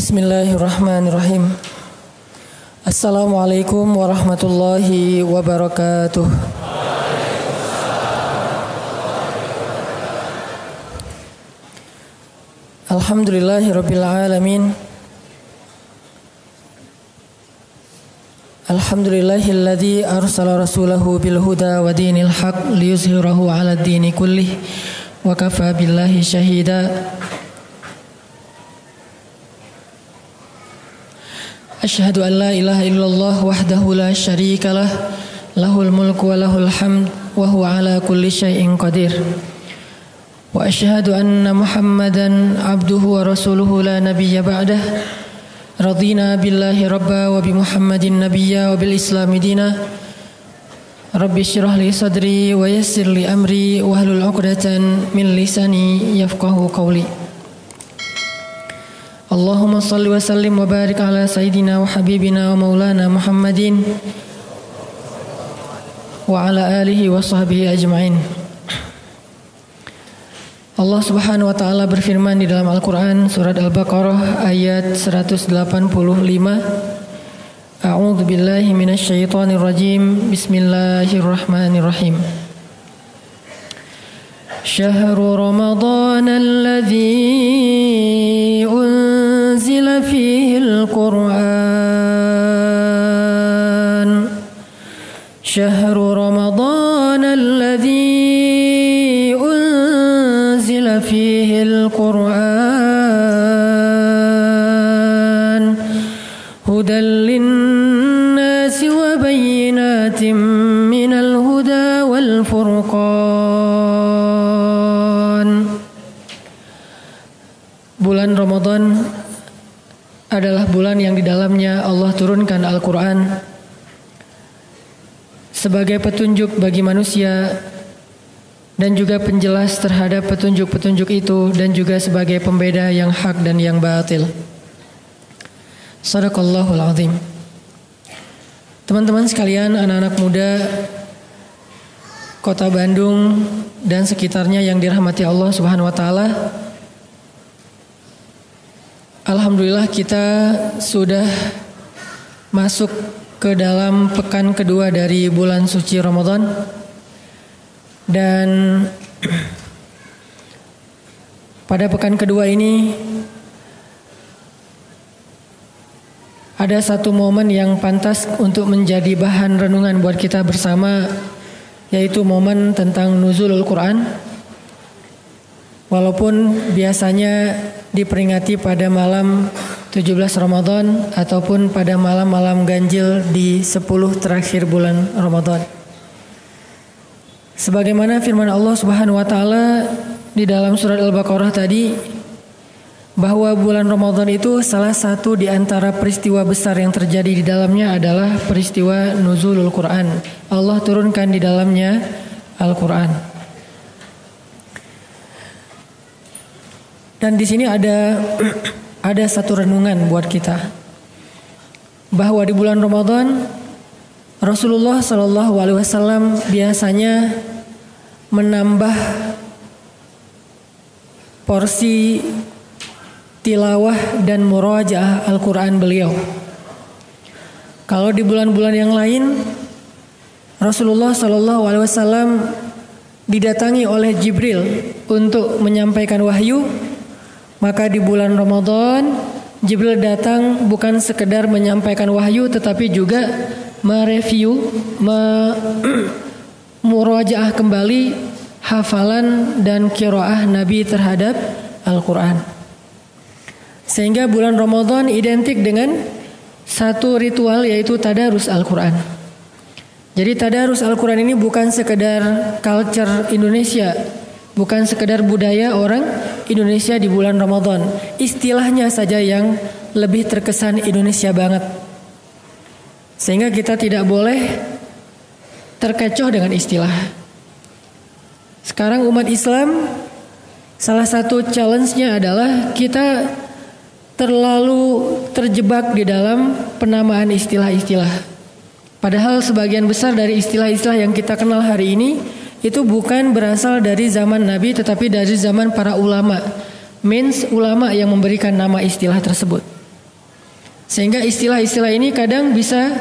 Bismillahirrahmanirrahim. Assalamualaikum warahmatullahi wabarakatuh. Alhamdulillahirabbil alamin. Alhamdulillahilladzi arsala rasulahu bil huda wa dinil haq liyuzhirahu 'alad dini kullih wa kafa billahi syahida. Asyhadu an la ilaha illallah wahdahu la syarika lah, lahul mulku wa lahul hamd wa huwa ala kulli syai'in qadir. Wa asyhadu anna Muhammadan abduhu wa rasuluhu la nabiyya ba'dah. Radina billahi rabba wa bi Muhammadin nabiyya wa bil islami dina. Rabbi syrah li sadri wa yassir li amri wa hlul 'uqdatan min lisani yafqahu qawli. Allahumma salli wa sallim wa barik ala sayyidina wa habibina wa maulana Muhammadin wa ala alihi wa sahbihi ajma'in. Allah Subhanahu wa taala berfirman di dalam Al-Qur'an surat Al-Baqarah ayat 185. A'udzu billahi minasy syaithanir rajim. Bismillahirrahmanirrahim. Syahrul Ramadan alladzi unzila fihi al-Qur'an. Syahrul Ramadan alladzi unzila fihi al-Qur'an. Hudan lin-nasi wa bayyinatin minal huda wal furqan. Bulan Ramadan adalah bulan yang di dalamnya Allah turunkan Al-Quran sebagai petunjuk bagi manusia dan juga penjelas terhadap petunjuk-petunjuk itu, dan juga sebagai pembeda yang hak dan yang batil. Shadaqallahul azim. Teman-teman sekalian, anak-anak muda Kota Bandung dan sekitarnya yang dirahmati Allah Subhanahu wa taala. Alhamdulillah kita sudah masuk ke dalam pekan kedua dari bulan suci Ramadan. Dan pada pekan kedua ini ada satu momen yang pantas untuk menjadi bahan renungan buat kita bersama, yaitu momen tentang nuzulul Quran. Walaupun biasanya diperingati pada malam 17 Ramadan ataupun pada malam-malam ganjil di 10 terakhir bulan Ramadan. Sebagaimana firman Allah Subhanahu wa taala di dalam surat Al-Baqarah tadi, bahwa bulan Ramadan itu salah satu di antara peristiwa besar yang terjadi di dalamnya adalah peristiwa nuzulul Quran. Allah turunkan di dalamnya Al-Quran. Dan di sini ada satu renungan buat kita, bahwa di bulan Ramadan Rasulullah Shallallahu Alaihi Wasallam biasanya menambah porsi tilawah dan murajaah Al-Quran beliau. Kalau di bulan-bulan yang lain Rasulullah Shallallahu Alaihi Wasallam didatangi oleh Jibril untuk menyampaikan wahyu, maka di bulan Ramadan Jibril datang bukan sekedar menyampaikan wahyu, tetapi juga mereview, murajaah kembali hafalan dan qiraah Nabi terhadap Al-Quran. Sehingga bulan Ramadan identik dengan satu ritual, yaitu tadarus Al-Quran. Jadi tadarus Al-Quran ini bukan sekedar culture Indonesia, bukan sekedar budaya orang Indonesia di bulan Ramadan. Istilahnya saja yang lebih terkesan Indonesia banget. Sehingga kita tidak boleh terkecoh dengan istilah. Sekarang umat Islam, salah satu challenge-nya adalah kita terlalu terjebak di dalam penamaan istilah-istilah. Padahal sebagian besar dari istilah-istilah yang kita kenal hari ini itu bukan berasal dari zaman Nabi, tetapi dari zaman para ulama. Means ulama yang memberikan nama istilah tersebut. Sehingga istilah-istilah ini kadang bisa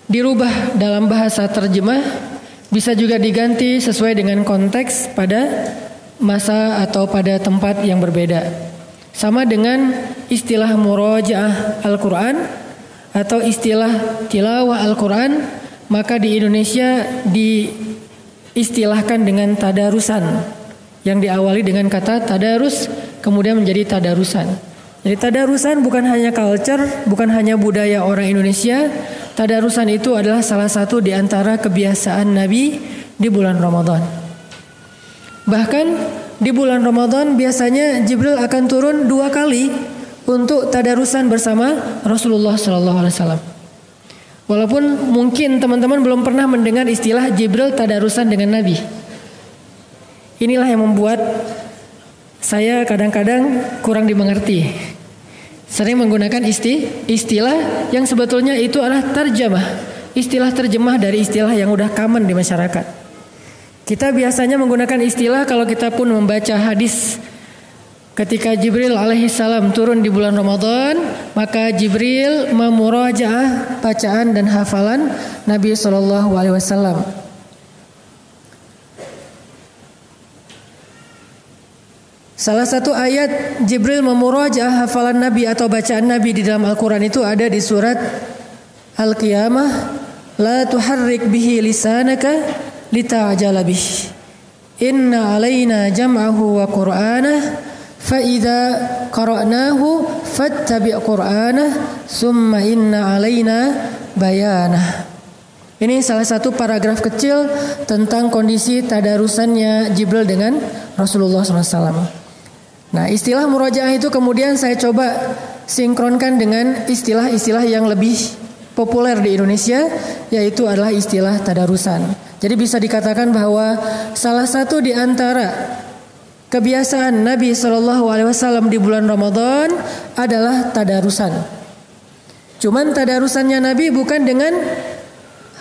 dirubah dalam bahasa terjemah, bisa juga diganti sesuai dengan konteks pada masa atau pada tempat yang berbeda. Sama dengan istilah murojaah Al-Quran atau istilah tilawah Al-Quran, maka di Indonesia diistilahkan dengan tadarusan, yang diawali dengan kata tadarus kemudian menjadi tadarusan. Jadi tadarusan bukan hanya culture, bukan hanya budaya orang Indonesia. Tadarusan itu adalah salah satu di antara kebiasaan Nabi di bulan Ramadan. Bahkan di bulan Ramadan biasanya Jibril akan turun 2 kali untuk tadarusan bersama Rasulullah SAW. Walaupun mungkin teman-teman belum pernah mendengar istilah Jibril tadarusan dengan Nabi. Inilah yang membuat saya kadang-kadang kurang dimengerti. Sering menggunakan istilah yang sebetulnya itu adalah terjemah. Istilah terjemah dari istilah yang udah common di masyarakat. Kita biasanya menggunakan istilah kalau kita pun membaca hadis. Ketika Jibril alaihissalam turun di bulan Ramadan, maka Jibril memurajaah bacaan dan hafalan Nabi SAW. Salah satu ayat Jibril memurajaah hafalan Nabi atau bacaan Nabi di dalam Al-Quran itu ada di surat Al-Qiyamah. La tuharrik bihi lisanaka lita'jala bih. Inna alaina jam'ahu wa qur'anah. Fa'idha qara'nahu fattabi' qur'anah. Summa inna alaina bayanah. Ini salah satu paragraf kecil tentang kondisi tadarusannya Jibril dengan Rasulullah SAW. Nah, istilah murojaah itu kemudian saya coba sinkronkan dengan istilah-istilah yang lebih populer di Indonesia, yaitu adalah istilah tadarusan. Jadi bisa dikatakan bahwa salah satu di antara kebiasaan Nabi SAW di bulan Ramadan adalah tadarusan. Cuman tadarusannya Nabi bukan dengan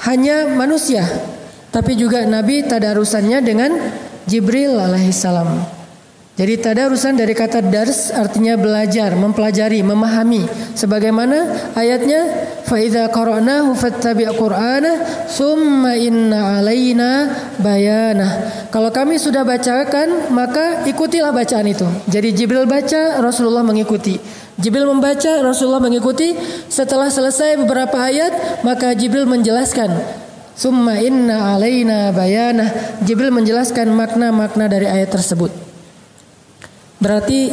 hanya manusia, tapi juga Nabi tadarusannya dengan Jibril alaihissalam. Jadi tadarusan dari kata dars artinya belajar, mempelajari, memahami. Sebagaimana ayatnya, fa idza qara'nahu fattabi' qur'anah summa inna alaina bayanah. Kalau kami sudah bacakan, maka ikutilah bacaan itu. Jadi Jibril baca, Rasulullah mengikuti. Jibril membaca, Rasulullah mengikuti. Setelah selesai beberapa ayat, maka Jibril menjelaskan. Summa inna alaina bayanah. Jibril menjelaskan makna-makna dari ayat tersebut. Berarti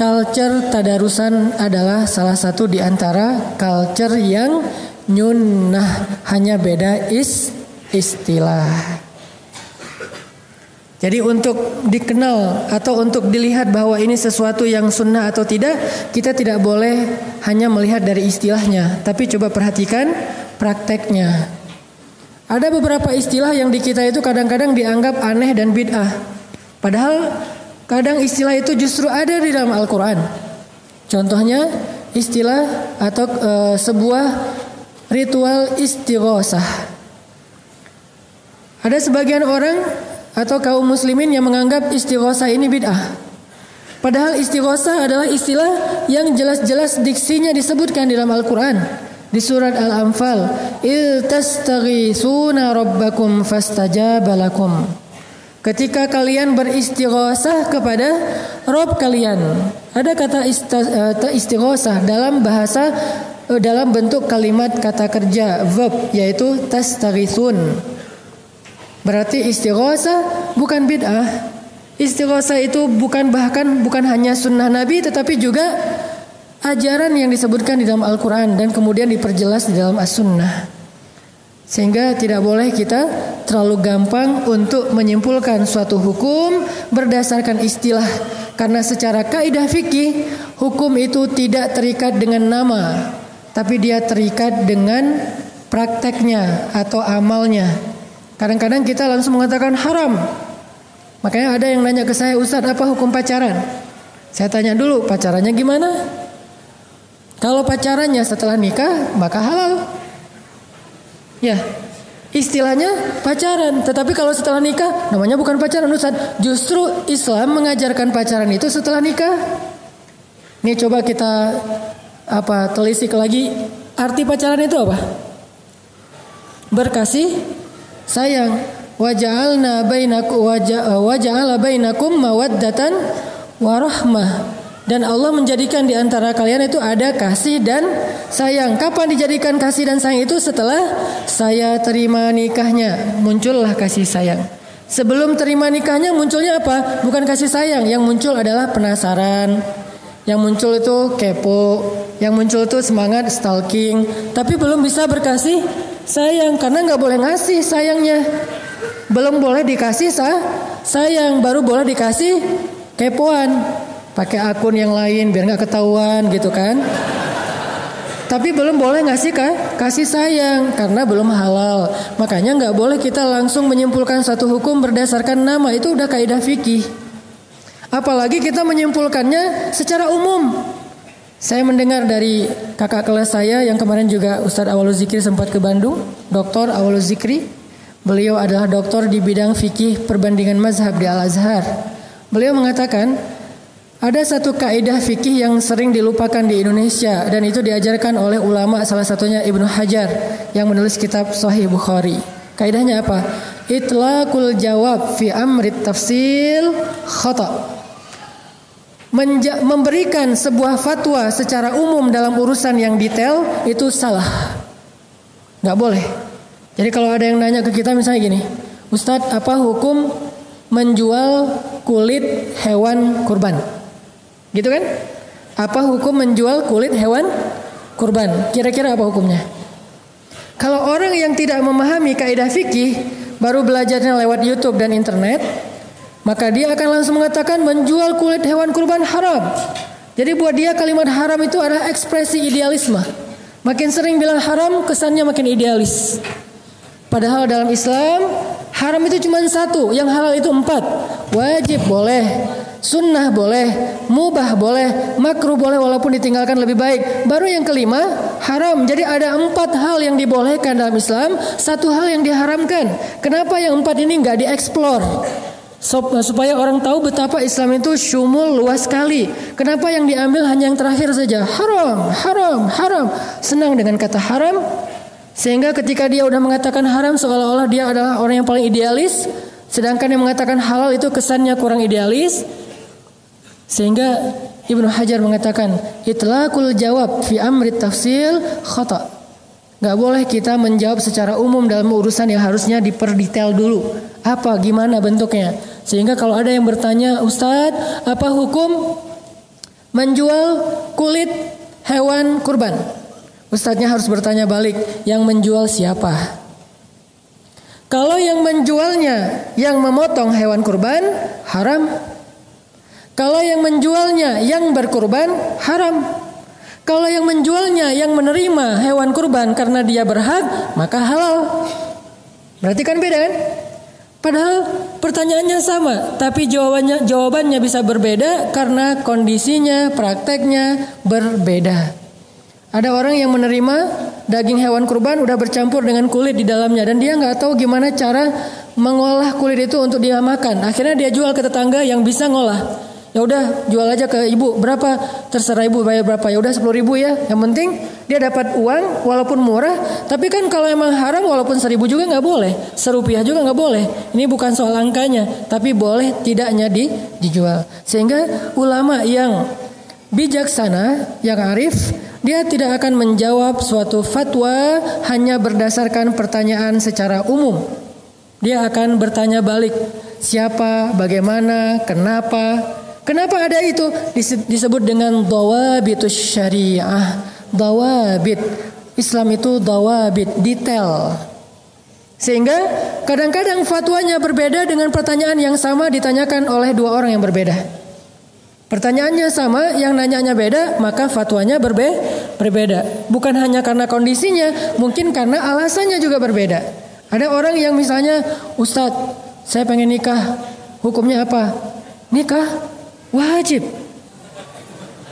culture tadarusan adalah salah satu di antara culture yang nyunnah, hanya beda istilah. Jadi untuk dikenal atau untuk dilihat bahwa ini sesuatu yang sunnah atau tidak, kita tidak boleh hanya melihat dari istilahnya, tapi coba perhatikan prakteknya. Ada beberapa istilah yang di kita itu kadang-kadang dianggap aneh dan bid'ah. Padahal kadang istilah itu justru ada di dalam Al-Quran. Contohnya istilah atau sebuah ritual istighosah. Ada sebagian orang atau kaum muslimin yang menganggap istighosah ini bid'ah. Padahal istighosah adalah istilah yang jelas-jelas diksinya disebutkan di dalam Al-Quran. Di surat Al-Anfal, il tastaghisuna rabbakum fastajaba lakum. Ketika kalian beristighosah kepada Rabb kalian. Ada kata istighosah dalam bahasa, dalam bentuk kalimat kata kerja verb, yaitu tastaghithun. Berarti istighosah bukan bid'ah. Istighosah itu bukan hanya sunnah Nabi, tetapi juga ajaran yang disebutkan di dalam Al-Quran dan kemudian diperjelas di dalam As-Sunnah. Sehingga tidak boleh kita terlalu gampang untuk menyimpulkan suatu hukum berdasarkan istilah. Karena secara kaidah fikih, hukum itu tidak terikat dengan nama, tapi dia terikat dengan prakteknya atau amalnya. Kadang-kadang kita langsung mengatakan haram. Makanya ada yang nanya ke saya, Ustaz, apa hukum pacaran? Saya tanya dulu, pacarannya gimana? Kalau pacarannya setelah nikah, maka halal. Ya, istilahnya pacaran. Tetapi kalau setelah nikah, namanya bukan pacaran, Ustaz. Justru Islam mengajarkan pacaran itu setelah nikah. Ini coba kita telisik lagi. Arti pacaran itu apa? Berkasih sayang. Waja'ala bainakum mawaddatan warahmah. Dan Allah menjadikan di antara kalian itu ada kasih dan sayang. Kapan dijadikan kasih dan sayang itu? Setelah saya terima nikahnya, muncullah kasih sayang. Sebelum terima nikahnya munculnya apa? Bukan kasih sayang, yang muncul adalah penasaran. Yang muncul itu kepo, yang muncul itu semangat stalking. Tapi belum bisa berkasih sayang karena nggak boleh ngasih sayangnya. Belum boleh dikasih sayang, baru boleh dikasih kepoan. Pakai akun yang lain biar nggak ketahuan gitu kan. Tapi belum boleh ngasih kasih sayang karena belum halal. Makanya nggak boleh kita langsung menyimpulkan satu hukum berdasarkan nama. Itu udah kaidah fikih. Apalagi kita menyimpulkannya secara umum. Saya mendengar dari kakak kelas saya yang kemarin juga Ustadz Awalul Zikri sempat ke Bandung, Dr. Awalul Zikri. Beliau adalah doktor di bidang fikih perbandingan mazhab di Al-Azhar. Beliau mengatakan ada satu kaidah fikih yang sering dilupakan di Indonesia dan itu diajarkan oleh ulama, salah satunya Ibnu Hajar yang menulis kitab Sahih Bukhari. Kaidahnya apa? Itlaqul jawab fi amrit tafsil khata. Memberikan sebuah fatwa secara umum dalam urusan yang detail itu salah. Gak boleh. Jadi kalau ada yang nanya ke kita misalnya gini, Ustadz, apa hukum menjual kulit hewan kurban? Gitu kan? Apa hukum menjual kulit hewan kurban? Kira-kira apa hukumnya? Kalau orang yang tidak memahami kaidah fikih, baru belajarnya lewat YouTube dan internet, maka dia akan langsung mengatakan menjual kulit hewan kurban haram. Jadi buat dia kalimat haram itu adalah ekspresi idealisme. Makin sering bilang haram, kesannya makin idealis. Padahal dalam Islam, haram itu cuma satu, yang halal itu 4. Wajib boleh, sunnah boleh, mubah boleh, makruh boleh walaupun ditinggalkan lebih baik. Baru yang kelima, haram. Jadi ada 4 hal yang dibolehkan dalam Islam, 1 hal yang diharamkan. Kenapa yang 4 ini nggak dieksplor? Supaya orang tahu betapa Islam itu syumul, luas sekali. Kenapa yang diambil hanya yang terakhir saja? Haram, haram, haram. Senang dengan kata haram. Sehingga ketika dia udah mengatakan haram, seolah-olah dia adalah orang yang paling idealis. Sedangkan yang mengatakan halal itu kesannya kurang idealis. Sehingga Ibnu Hajar mengatakan itlaqul jawab fi amri tafsil khata. Gak boleh kita menjawab secara umum dalam urusan yang harusnya diperdetail dulu. Apa, gimana bentuknya. Sehingga kalau ada yang bertanya, Ustadz, apa hukum menjual kulit hewan kurban? Ustadznya harus bertanya balik, yang menjual siapa? Kalau yang menjualnya yang memotong hewan kurban, haram. Kalau yang menjualnya yang berkurban, haram. Kalau yang menjualnya yang menerima hewan kurban karena dia berhak, maka halal. Berarti kan beda kan? Padahal pertanyaannya sama, tapi jawabannya bisa berbeda karena kondisinya, prakteknya berbeda. Ada orang yang menerima daging hewan kurban udah bercampur dengan kulit di dalamnya dan dia nggak tahu gimana cara mengolah kulit itu untuk dia makan. Akhirnya dia jual ke tetangga yang bisa ngolah. Ya udah jual aja ke ibu, berapa? Terserah ibu bayar berapa. Ya udah 10.000 ya. Yang penting dia dapat uang walaupun murah. Tapi kan kalau emang haram walaupun 1.000 juga nggak boleh, Rp1 juga nggak boleh. Ini bukan soal angkanya, tapi boleh tidaknya dijual. Sehingga ulama yang bijaksana, yang arif, dia tidak akan menjawab suatu fatwa hanya berdasarkan pertanyaan secara umum. Dia akan bertanya balik, siapa, bagaimana, kenapa. Kenapa ada itu? Disebut dengan dawabitus syariah. Dawabit. Islam itu dawabit, detail. Sehingga kadang-kadang fatwanya berbeda dengan pertanyaan yang sama ditanyakan oleh 2 orang yang berbeda. Pertanyaannya sama, yang nanyanya beda, maka fatwanya berbeda. Bukan hanya karena kondisinya, mungkin karena alasannya juga berbeda. Ada orang yang misalnya, Ustadz, saya pengen nikah, hukumnya apa? Nikah wajib.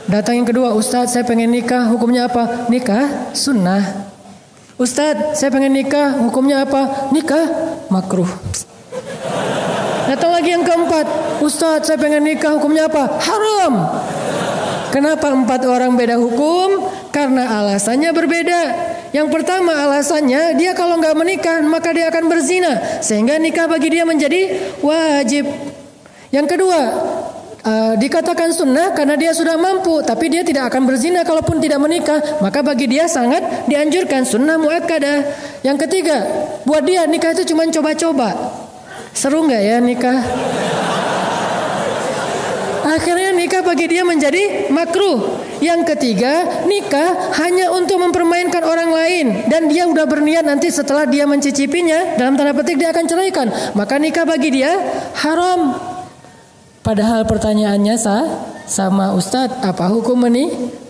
Datang yang kedua, Ustadz, saya pengen nikah, hukumnya apa? Nikah sunnah. Ustadz, saya pengen nikah, hukumnya apa? Nikah makruh. Datang lagi yang keempat, Ustadz, saya pengen nikah, hukumnya apa? Haram. Kenapa 4 orang beda hukum? Karena alasannya berbeda. Yang pertama alasannya dia kalau nggak menikah maka dia akan berzina, sehingga nikah bagi dia menjadi wajib. Yang kedua dikatakan sunnah karena dia sudah mampu, tapi dia tidak akan berzina kalaupun tidak menikah, maka bagi dia sangat dianjurkan, sunnah muakkadah. Yang ketiga, buat dia nikah itu cuma coba-coba. Seru nggak ya nikah? Akhirnya nikah bagi dia menjadi makruh. Yang ketiga, nikah hanya untuk mempermainkan orang lain, dan dia udah berniat nanti setelah dia mencicipinya, dalam tanda petik dia akan ceraikan, maka nikah bagi dia haram. Padahal pertanyaannya sama, Ustadz, apa hukum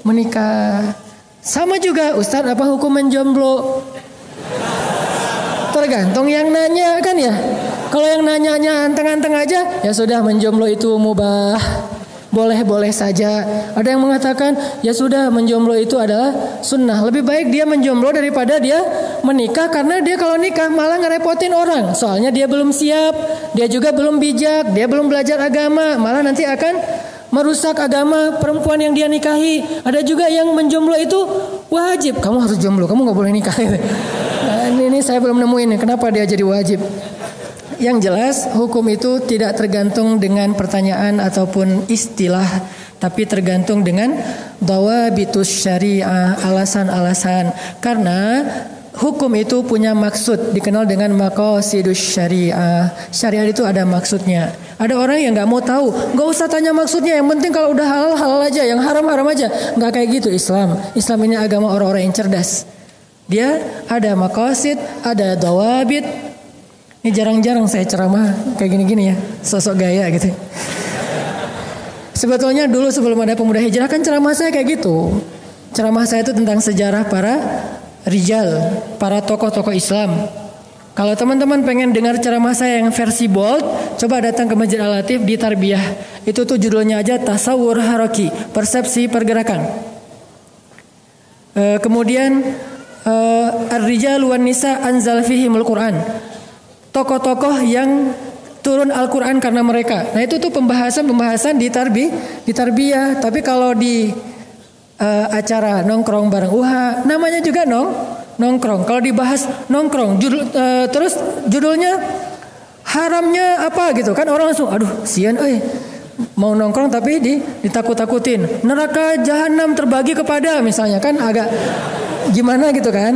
menikah? Sama juga, Ustadz, apa hukum menjomblo? Tergantung yang nanya kan ya. Kalau yang nanyanya anteng-anteng aja, ya sudah, menjomblo itu mubah, boleh-boleh saja. Ada yang mengatakan ya sudah, menjomblo itu adalah sunnah. Lebih baik dia menjomblo daripada dia menikah, karena dia kalau nikah malah ngerepotin orang. Soalnya dia belum siap, dia juga belum bijak, dia belum belajar agama, malah nanti akan merusak agama perempuan yang dia nikahi. Ada juga yang menjomblo itu wajib, kamu harus jomblo, kamu nggak boleh nikah. Nah, ini saya belum nemuin kenapa dia jadi wajib. Yang jelas hukum itu tidak tergantung dengan pertanyaan ataupun istilah, tapi tergantung dengan dawabitus syariah, alasan-alasan. Karena hukum itu punya maksud, dikenal dengan maqasidus syariah. Syariat itu ada maksudnya. Ada orang yang nggak mau tahu, nggak usah tanya maksudnya. Yang penting kalau udah halal halal aja, yang haram haram aja. Nggak kayak gitu Islam. Islam ini agama orang-orang yang cerdas. Dia ada maqasid, ada dawabit. Ini jarang-jarang saya ceramah kayak gini-gini ya, sosok gaya gitu. Sebetulnya dulu sebelum ada pemuda hijrah kan ceramah saya kayak gitu. Ceramah saya itu tentang sejarah para rijal, para tokoh-tokoh Islam. Kalau teman-teman pengen dengar ceramah saya yang versi bold, coba datang ke Masjid Al-Latif di Tarbiyah. Itu tuh judulnya aja Tasawur Haraki, persepsi pergerakan. Kemudian Ar-Rijal wan Nisa anzal fihimul Quran. Tokoh-tokoh yang turun Al-Quran karena mereka. Nah itu tuh pembahasan di Tarbiyah. Tapi kalau di acara nongkrong bareng UHA, namanya juga nongkrong. Kalau dibahas nongkrong, terus judulnya haramnya apa gitu kan, orang langsung aduh sian mau nongkrong tapi ditakut-takutin. Neraka jahanam terbagi kepada misalnya, kan agak gimana gitu kan.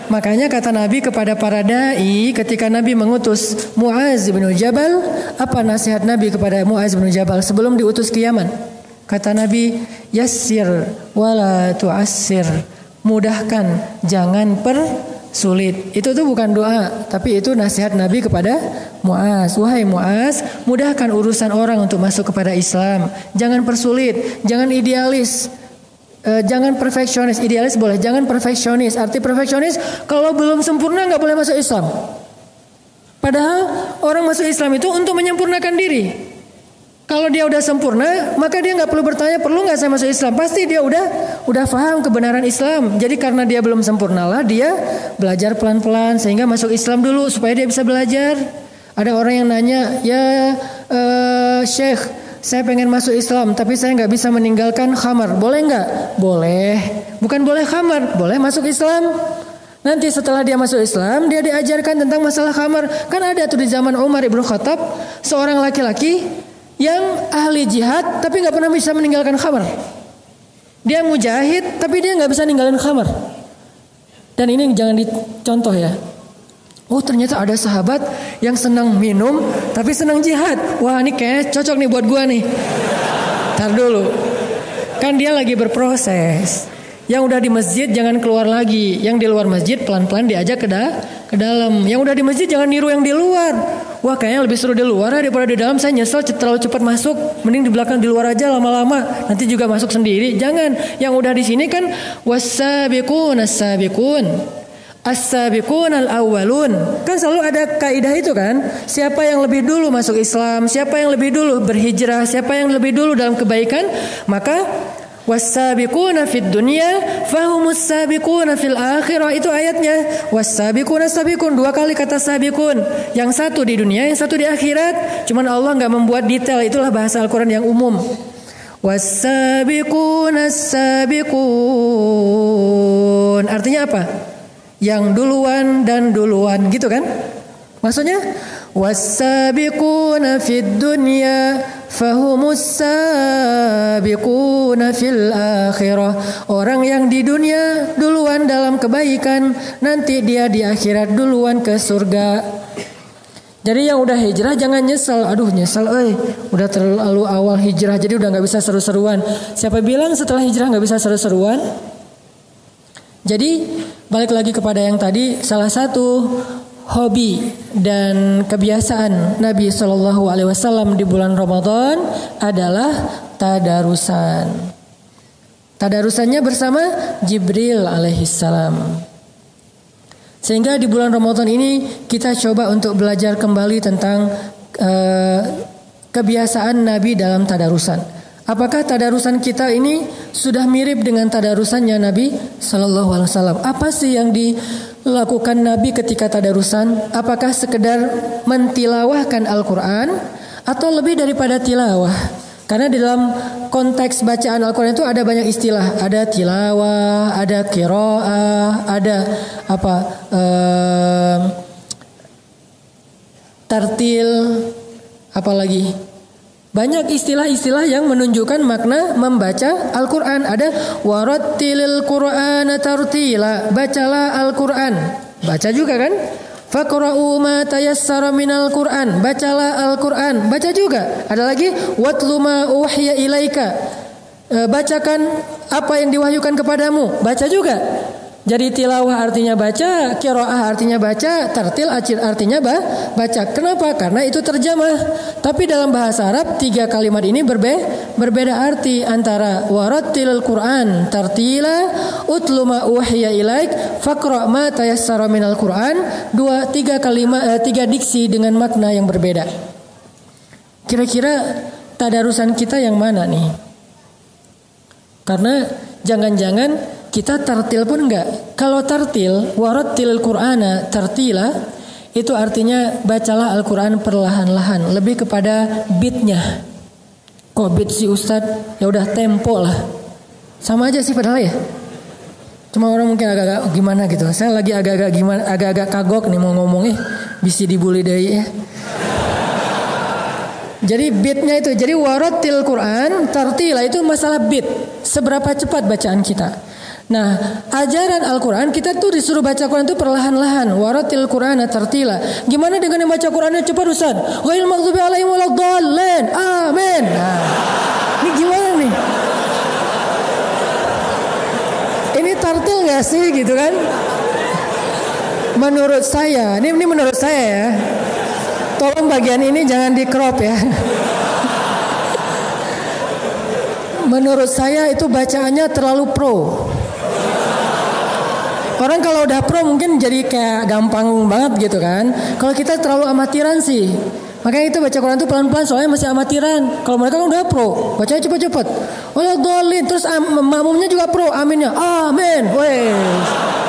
Makanya kata Nabi kepada para dai ketika Nabi mengutus Muaz bin Jabal, apa nasihat Nabi kepada Muaz bin Jabal sebelum diutus ke Yaman? Kata Nabi, yassir wala tu'assir, mudahkan jangan persulit. Itu tuh bukan doa, tapi itu nasihat Nabi kepada Muaz. Wahai Muaz, mudahkan urusan orang untuk masuk kepada Islam, jangan persulit, jangan idealis. Jangan perfeksionis. Idealis boleh, jangan perfeksionis. Arti perfeksionis, kalau belum sempurna nggak boleh masuk Islam. Padahal orang masuk Islam itu untuk menyempurnakan diri. Kalau dia udah sempurna, maka dia nggak perlu bertanya perlu nggak saya masuk Islam. Pasti dia udah paham kebenaran Islam. Jadi karena dia belum sempurnalah, dia belajar pelan-pelan sehingga masuk Islam dulu supaya dia bisa belajar. Ada orang yang nanya, ya Syekh, saya pengen masuk Islam, tapi saya nggak bisa meninggalkan khamar. Boleh nggak? Boleh. Bukan boleh khamar, boleh masuk Islam. Nanti setelah dia masuk Islam, dia diajarkan tentang masalah khamar. Kan ada tuh di zaman Umar ibn Khattab, seorang laki-laki yang ahli jihad, tapi nggak pernah bisa meninggalkan khamar. Dia mujahid, tapi dia nggak bisa ninggalin khamar. Dan ini jangan dicontoh ya. Oh ternyata ada sahabat yang senang minum tapi senang jihad. Wah ini kayak cocok nih buat gua nih. Tar dulu, kan dia lagi berproses. Yang udah di masjid jangan keluar lagi. Yang di luar masjid pelan-pelan diajak ke dalam. Yang udah di masjid jangan niru yang di luar. Wah kayaknya lebih seru di luar daripada di dalam. Saya nyesel terlalu cepat masuk. Mending di belakang di luar aja lama-lama. Nanti juga masuk sendiri. Jangan. Yang udah di sini kan was-sabiqun as-sabiqun. As-sabiqun al-awwalun. Kan selalu ada kaidah itu kan. Siapa yang lebih dulu masuk Islam, siapa yang lebih dulu berhijrah, siapa yang lebih dulu dalam kebaikan, maka was-sabiquna fid dunya fahumus sabiquna fil akhirah. Itu ayatnya. Was-sabiquna sabiqun, 2 kali kata sabiqun. Yang satu di dunia, yang satu di akhirat. Cuman Allah enggak membuat detail. Itulah bahasa Al-Qur'an yang umum. Was-sabiqunas sabiqun. Artinya apa? Yang duluan dan duluan gitu kan? Maksudnya was-sabiquna fid dunya fahumus sabiquna fil akhirah. Orang yang di dunia duluan dalam kebaikan, nanti dia di akhirat duluan ke surga. Jadi yang udah hijrah jangan nyesel. Aduh nyesel udah terlalu awal hijrah jadi udah gak bisa seru-seruan. Siapa bilang setelah hijrah gak bisa seru-seruan? Jadi balik lagi kepada yang tadi, salah satu hobi dan kebiasaan Nabi SAW di bulan Ramadan adalah tadarusan. Tadarusannya bersama Jibril alaihissalam. Sehingga di bulan Ramadan ini kita coba untuk belajar kembali tentang kebiasaan Nabi dalam tadarusan. Apakah tadarusan kita ini sudah mirip dengan tadarusannya Nabi SAW? Apa sih yang dilakukan Nabi ketika tadarusan? Apakah sekedar mentilawahkan Al-Quran atau lebih daripada tilawah? Karena di dalam konteks bacaan Al-Quran itu ada banyak istilah. Ada tilawah, ada qiraah, ada tartil, apalagi banyak istilah-istilah yang menunjukkan makna membaca Al-Quran. Ada warattilil Qur'ana tartila, bacalah Al-Quran. Baca juga kan? Faqra'u ma tayassara minal Qur'an, bacalah Al-Quran. Baca juga. Ada lagi watlu ma uhiya ilaika, bacakan apa yang diwahyukan kepadamu. Baca juga. Jadi tilawah artinya baca, qiraah artinya baca, tartil artinya baca. Kenapa? Karena itu terjemah. Tapi dalam bahasa Arab 3 kalimat ini berbeda arti antara warattilil Qur'an tartila, utlu ma uhiya ilaik, faqra ma tayassara minal Qur'an. 3 diksi dengan makna yang berbeda. Kira-kira tadarusan kita yang mana nih? Karena jangan-jangan kita tartil pun enggak. Kalau tartil, warattilil Qur'ana tartila, itu artinya bacalah Al-Quran perlahan-lahan, lebih kepada beatnya. Kok beat sih Ustadz? Ya udah tempo lah. Sama aja sih padahal ya. Cuma orang mungkin agak-agak gimana gitu. Saya lagi agak-agak kagok nih mau ngomong bisa dibully deh ya. Jadi beatnya itu, jadi warattil Quran tartila itu masalah beat. Seberapa cepat bacaan kita. Nah, ajaran Al-Quran kita tuh disuruh baca Quran itu perlahan-lahan. Warattil Qur'ana tartila. Gimana dengan yang baca Qurannya cepat Ustaz? Ghairil maghdubi alaihim waladdallin. Amin. Nah, ini gimana nih? Ini tartil nggak sih gitu kan? Menurut saya, ini menurut saya ya. Tolong bagian ini jangan di crop ya. Menurut saya itu bacaannya terlalu pro. Orang kalau udah pro mungkin jadi kayak gampang banget gitu kan. Kalau kita terlalu amatiran sih. Makanya itu baca Quran itu pelan-pelan soalnya masih amatiran. Kalau mereka kan udah pro, bacanya cepet-cepet. Waladhdallin, terus makmumnya juga pro, aminnya. Amin. Weh.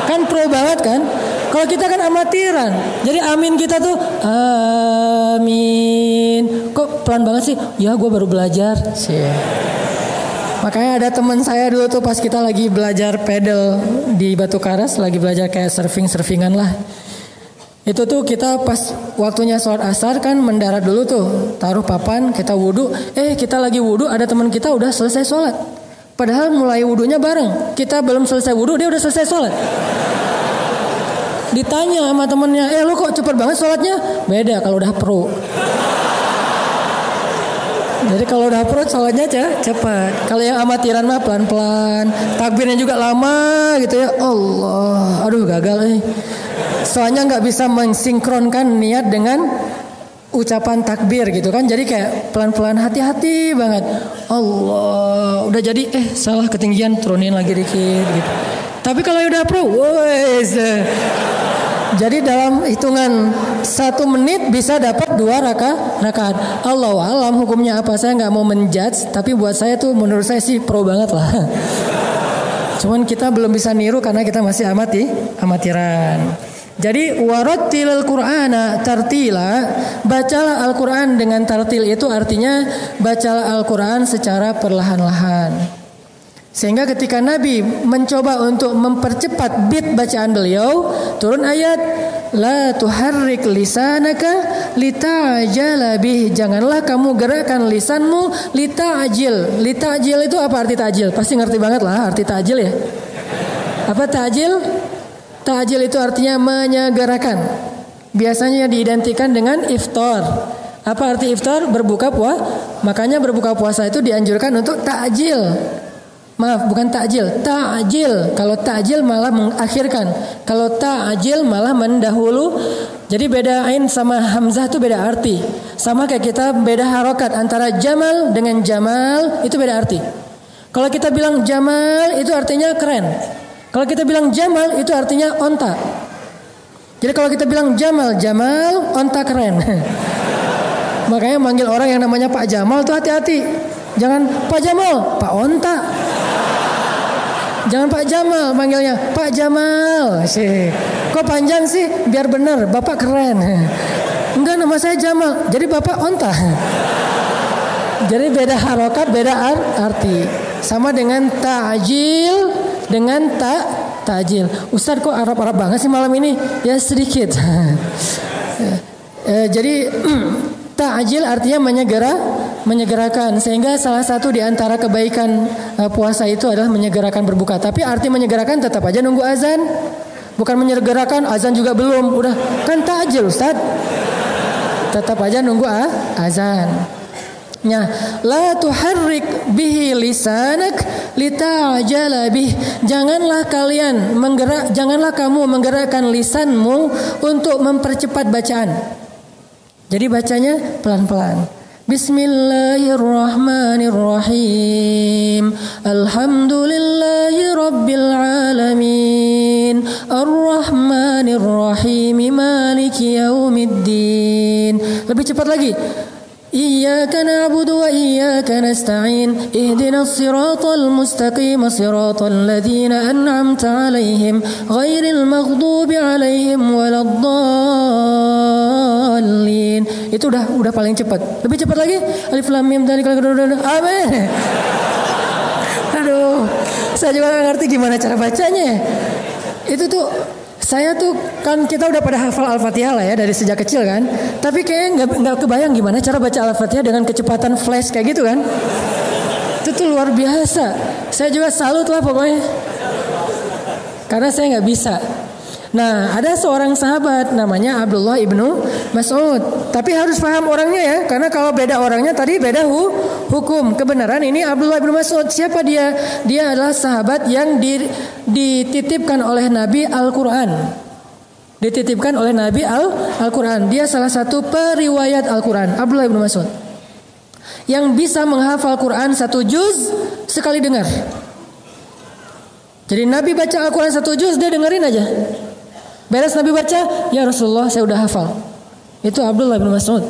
Kan pro banget kan? Kalau kita kan amatiran. Jadi amin kita tuh amin. Kok pelan banget sih? Ya gue baru belajar sih. Makanya ada teman saya dulu tuh pas kita lagi belajar pedal di Batu Karas, lagi belajar kayak surfingan lah. Itu tuh kita pas waktunya sholat asar kan mendarat dulu tuh, taruh papan, kita wudhu. Kita lagi wudhu, ada teman kita udah selesai sholat. Padahal mulai wudhunya bareng. Kita belum selesai wudhu, dia udah selesai sholat. Ditanya sama temennya, lu kok cepet banget sholatnya? Beda kalau udah pro. Jadi kalau udah pro sholatnya cepat. Kalau yang amatiran mah pelan-pelan. Takbirnya juga lama gitu ya. Allah, aduh gagal Soalnya nggak bisa mensinkronkan niat dengan ucapan takbir gitu kan. Jadi kayak pelan-pelan hati-hati banget. Allah, udah jadi salah ketinggian turunin lagi dikit gitu. Tapi kalau udah pro, jadi dalam hitungan 1 menit bisa dapat 2 rakaat. Allahu alam hukumnya apa, saya nggak mau menjudge. Tapi buat saya tuh menurut saya sih pro banget lah. Cuman kita belum bisa niru karena kita masih amatiran. Jadi warattilil Qur'ana tartila, bacalah Al-Qur'an dengan tartil itu artinya bacalah Al-Qur'an secara perlahan-lahan. Sehingga ketika Nabi mencoba untuk mempercepat beat bacaan beliau, turun ayat la tuharrik lisanaka lita'jala bih, janganlah kamu gerakkan lisanmu lita'jil. Lita'jil itu apa arti ta'jil? Pasti ngerti banget lah arti ta'jil ya. Apa ta'jil? Ta'jil itu artinya menyegerakan. Biasanya diidentikan dengan iftar. Apa arti iftar? Berbuka puasa. Makanya berbuka puasa itu dianjurkan untuk ta'jil. Maaf, bukan ta'jil, ta'jil. Kalau ta'jil malah mengakhirkan. Kalau ta'jil malah mendahulu. Jadi beda ain sama hamzah itu beda arti. Sama kayak kita beda harokat antara jamal dengan jamal, itu beda arti. Kalau kita bilang jamal itu artinya keren. Kalau kita bilang jamal itu artinya onta. Jadi kalau kita bilang jamal, onta keren. Makanya manggil orang yang namanya Pak Jamal tuh hati-hati. Jangan Pak Jamal, Pak Onta. Jangan Pak Jamal, manggilnya Pak Jamal. Kok panjang sih? Biar benar, Bapak keren. Enggak, nama saya Jamal. Jadi Bapak Onta. Jadi beda harokat, beda arti. Sama dengan ta'jil dengan ta'jil. Ustadz kok Arab-Arab banget sih malam ini? Ya sedikit. Jadi ta'jil artinya menyegerakan. Sehingga salah satu di antara kebaikan puasa itu adalah menyegerakan berbuka. Tapi arti menyegerakan tetap aja nunggu azan. Bukan menyegerakan azan juga belum. Udah kan ta'jil Ustadz. Tetap aja nunggu azan. La tuharrik bihi lisanak lita'jala bih. Janganlah kamu menggerakkan lisanmu untuk mempercepat bacaan. Jadi bacanya pelan-pelan. Bismillahirrahmanirrahim. Alhamdulillahi rabbil alamin. Ar-Rahmanirrahim. Maliki yaumiddin. Lebih cepat lagi. Iyyaka na'budu wa iyyaka nasta'in. Ihdinas siratal mustaqim, siratal ladzina an'amta 'alaihim ghairil maghdubi 'alaihim waladdallin. Itu udah paling cepat. Lebih cepat lagi. Alif lam mim dzalika. Amin. Aduh, saya juga gak ngerti gimana cara bacanya. Itu tuh saya tuh kan kita udah pada hafal Al-Fatihah lah ya dari sejak kecil kan. Tapi kayaknya nggak kebayang gimana cara baca Al-Fatihah dengan kecepatan flash kayak gitu kan. Itu tuh luar biasa. Saya juga salut lah pokoknya. Karena saya nggak bisa. Nah, ada seorang sahabat namanya Abdullah ibnu Mas'ud. Tapi harus paham orangnya ya, karena kalau beda orangnya tadi beda hukum. Kebenaran ini Abdullah ibnu Mas'ud. Siapa dia? Dia adalah sahabat yang dititipkan oleh Nabi Al-Quran. Dititipkan oleh Nabi Al-Quran. Dia salah satu periwayat Al-Quran. Abdullah ibnu Mas'ud yang bisa menghafal Quran 1 juz sekali dengar. Jadi Nabi baca Al-Quran 1 juz, dia dengerin aja. Beres Nabi baca, ya Rasulullah saya udah hafal. Itu Abdullah bin Mas'ud.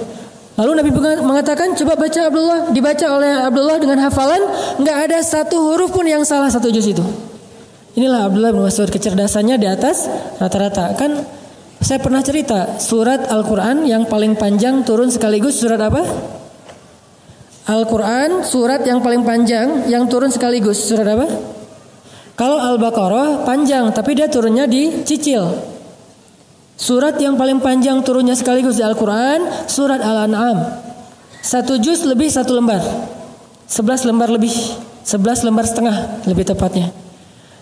Lalu Nabi mengatakan, coba baca Abdullah. Dibaca oleh Abdullah dengan hafalan, nggak ada satu huruf pun yang salah 1 juz itu. Inilah Abdullah bin Mas'ud, kecerdasannya di atas rata-rata. Kan saya pernah cerita, surat Al-Quran yang paling panjang turun sekaligus surat apa? Al-Quran surat yang paling panjang yang turun sekaligus surat apa? Kalau Al-Baqarah panjang tapi dia turunnya dicicil. Surat yang paling panjang turunnya sekaligus di Al-Quran surat Al-An'am. 1 juz lebih 1 lembar. 11 lembar lebih. 11 lembar setengah lebih tepatnya.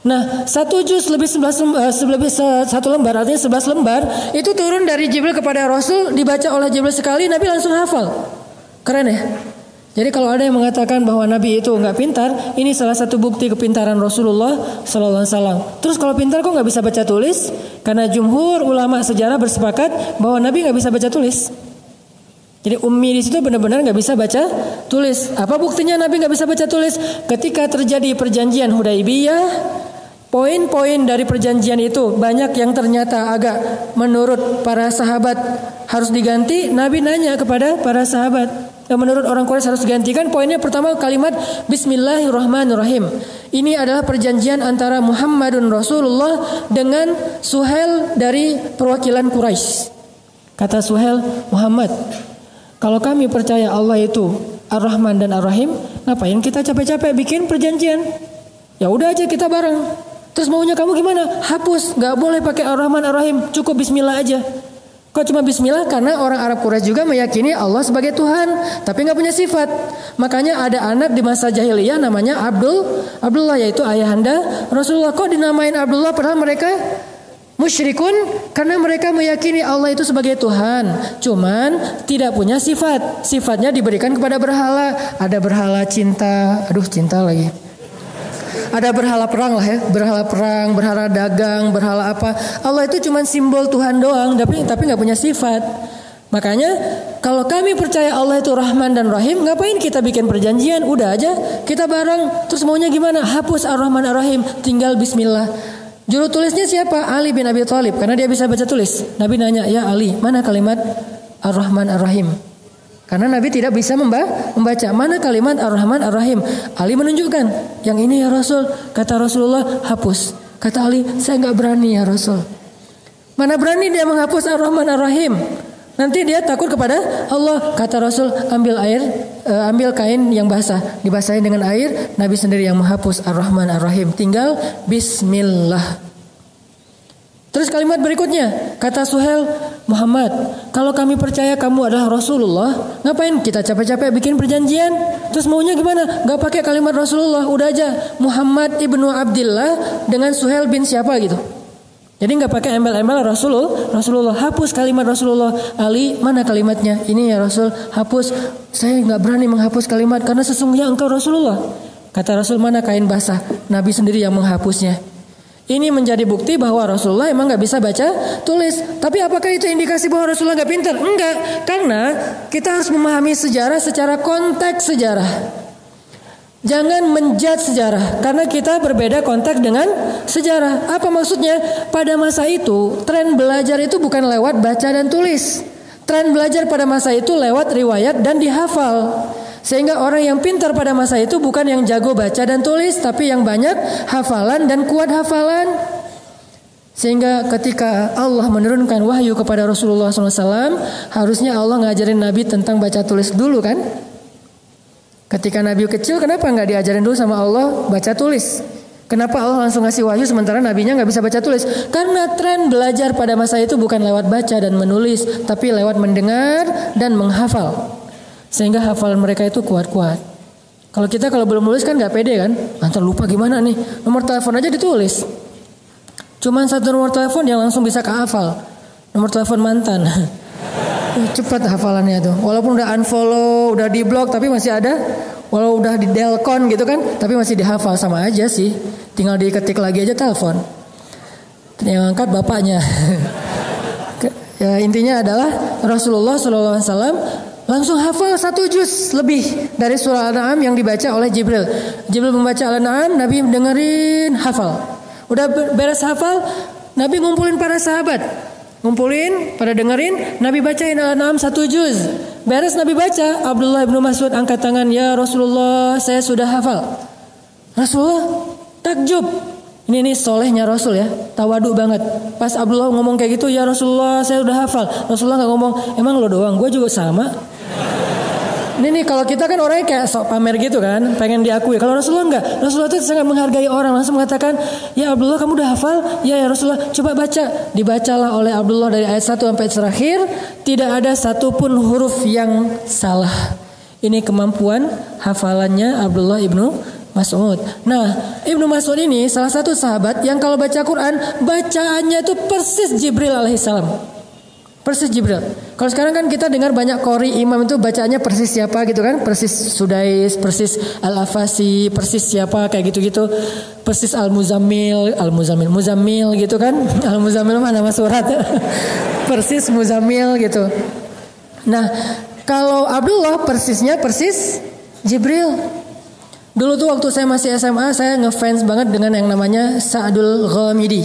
Nah 1 juz lebih 1 lembar artinya 11 lembar. Itu turun dari Jibril kepada Rasul. Dibaca oleh Jibril sekali, Nabi langsung hafal. Keren ya. Jadi kalau ada yang mengatakan bahwa Nabi itu nggak pintar, ini salah satu bukti kepintaran Rasulullah SAW. Terus kalau pintar kok nggak bisa baca tulis? Karena jumhur ulama sejarah bersepakat bahwa Nabi nggak bisa baca tulis. Jadi ummi di situ benar-benar nggak bisa baca tulis. Apa buktinya Nabi nggak bisa baca tulis? Ketika terjadi perjanjian Hudaibiyah, poin-poin dari perjanjian itu banyak yang ternyata agak menurut para sahabat harus diganti. Nabi nanya kepada para sahabat. yang menurut orang Quraisy harus digantikan. Poinnya pertama kalimat Bismillahirrahmanirrahim. Ini adalah perjanjian antara Muhammadun Rasulullah dengan Suhail dari perwakilan Quraisy. Kata Suhail, Muhammad, kalau kami percaya Allah itu Ar-Rahman dan Ar-Rahim, ngapain kita capek-capek bikin perjanjian? Ya udah aja kita bareng. Terus maunya kamu gimana? Hapus, nggak boleh pakai Ar-Rahman Ar-Rahim, cukup Bismillah aja. Kok cuma Bismillah? Karena orang Arab Quraisy juga meyakini Allah sebagai Tuhan, tapi nggak punya sifat. Makanya ada anak di masa jahiliyah namanya Abdullah, yaitu ayahanda Rasulullah. Kok dinamain Abdullah padahal mereka musyrikun? Karena mereka meyakini Allah itu sebagai Tuhan, cuman tidak punya sifat. Sifatnya diberikan kepada berhala. Ada berhala cinta, cinta lagi. Ada berhala perang lah ya, berhala perang, berhala dagang, berhala apa. Allah itu cuma simbol Tuhan doang, tapi nggak punya sifat. Makanya kalau kami percaya Allah itu Rahman dan Rahim, ngapain kita bikin perjanjian? Udah aja kita bareng. Terus maunya gimana? Hapus Ar-Rahman Ar-Rahim, tinggal Bismillah. Juru tulisnya siapa? Ali bin Abi Thalib, karena dia bisa baca tulis. Nabi nanya, ya Ali, mana kalimat Ar-Rahman Ar-Rahim? Karena Nabi tidak bisa membaca. Mana kalimat Ar-Rahman Ar-Rahim? Ali menunjukkan, yang ini ya Rasul. Kata Rasulullah, hapus. Kata Ali, saya nggak berani ya Rasul. Mana berani dia menghapus Ar-Rahman Ar-Rahim? Nanti dia takut kepada Allah. Kata Rasul, ambil kain yang basah, dibasahin dengan air. Nabi sendiri yang menghapus Ar-Rahman Ar-Rahim. Tinggal Bismillah. Terus kalimat berikutnya, kata Suhail, Muhammad, kalau kami percaya kamu adalah Rasulullah, ngapain kita capek-capek bikin perjanjian? Terus maunya gimana? Gak pakai kalimat Rasulullah, udah aja Muhammad ibnu Abdillah dengan Suhail bin siapa gitu. Jadi gak pakai embel-embel Rasulullah. Hapus kalimat Rasulullah. Ali, mana kalimatnya? Ini ya Rasul, hapus. Saya gak berani menghapus kalimat karena sesungguhnya engkau Rasulullah. Kata Rasul, mana kain basah? Nabi sendiri yang menghapusnya. Ini menjadi bukti bahwa Rasulullah emang gak bisa baca tulis. Tapi apakah itu indikasi bahwa Rasulullah gak pintar? Enggak. Karena kita harus memahami sejarah secara konteks sejarah. Jangan menjudge sejarah. Karena kita berbeda konteks dengan sejarah. Apa maksudnya? Pada masa itu tren belajar itu bukan lewat baca dan tulis. Tren belajar pada masa itu lewat riwayat dan dihafal. Sehingga orang yang pintar pada masa itu bukan yang jago baca dan tulis, tapi yang banyak hafalan dan kuat hafalan. Sehingga ketika Allah menurunkan wahyu kepada Rasulullah SAW, harusnya Allah ngajarin Nabi tentang baca tulis dulu kan? Ketika Nabi kecil, kenapa nggak diajarin dulu sama Allah baca tulis? Kenapa Allah langsung ngasih wahyu sementara Nabinya nggak bisa baca tulis? Karena tren belajar pada masa itu bukan lewat baca dan menulis, tapi lewat mendengar dan menghafal. Sehingga hafalan mereka itu kuat-kuat. Kalau belum nulis kan nggak pede kan? Nanti lupa gimana nih? Nomor telepon aja ditulis. Cuman satu nomor telepon yang langsung bisa kehafal. Nomor telepon mantan. Cepat hafalannya tuh. Walaupun udah unfollow, udah di blok, tapi masih ada. Walau udah di delcon gitu kan, tapi masih dihafal, sama aja sih. Tinggal diketik lagi aja telepon. Yang angkat bapaknya. Ya, intinya adalah Rasulullah SAW langsung hafal 1 juz lebih dari surah Al-An'am yang dibaca oleh Jibril. Jibril membaca Al-An'am, Nabi dengerin, hafal. Udah beres hafal, Nabi ngumpulin para sahabat. Ngumpulin, pada dengerin, Nabi bacain Al-An'am 1 juz. Beres Nabi baca, Abdullah bin Mas'ud angkat tangan, ya Rasulullah, saya sudah hafal. Rasulullah takjub. Ini solehnya Rasul ya, tawadu banget. Pas Abdullah ngomong kayak gitu, ya Rasulullah, saya udah hafal. Rasulullah nggak ngomong, emang lo doang, gue juga sama. Ini kalau kita kan orangnya kayak sok pamer gitu kan, pengen diakui. Kalau Rasulullah enggak. Rasulullah itu sangat menghargai orang, langsung mengatakan, ya Abdullah kamu udah hafal? Ya Rasulullah, coba baca. Dibacalah oleh Abdullah dari ayat 1 sampai terakhir. Tidak ada satupun huruf yang salah. Ini kemampuan hafalannya Abdullah ibnu Mas'ud. Nah, Ibnu Mas'ud ini salah satu sahabat yang kalau baca Quran, bacaannya itu persis Jibril alaihissalam. Persis Jibril. Kalau sekarang kan kita dengar banyak qori imam itu bacaannya persis siapa gitu kan? Persis Sudais, persis Al-Afasi, persis siapa kayak gitu-gitu. Persis Muzammil gitu kan? Al-Muzammil mana nama surat. Persis Muzammil gitu. Nah, kalau Abdullah persisnya persis Jibril. Dulu tuh waktu saya masih SMA, saya ngefans banget dengan yang namanya Sa'dul Ghamidi.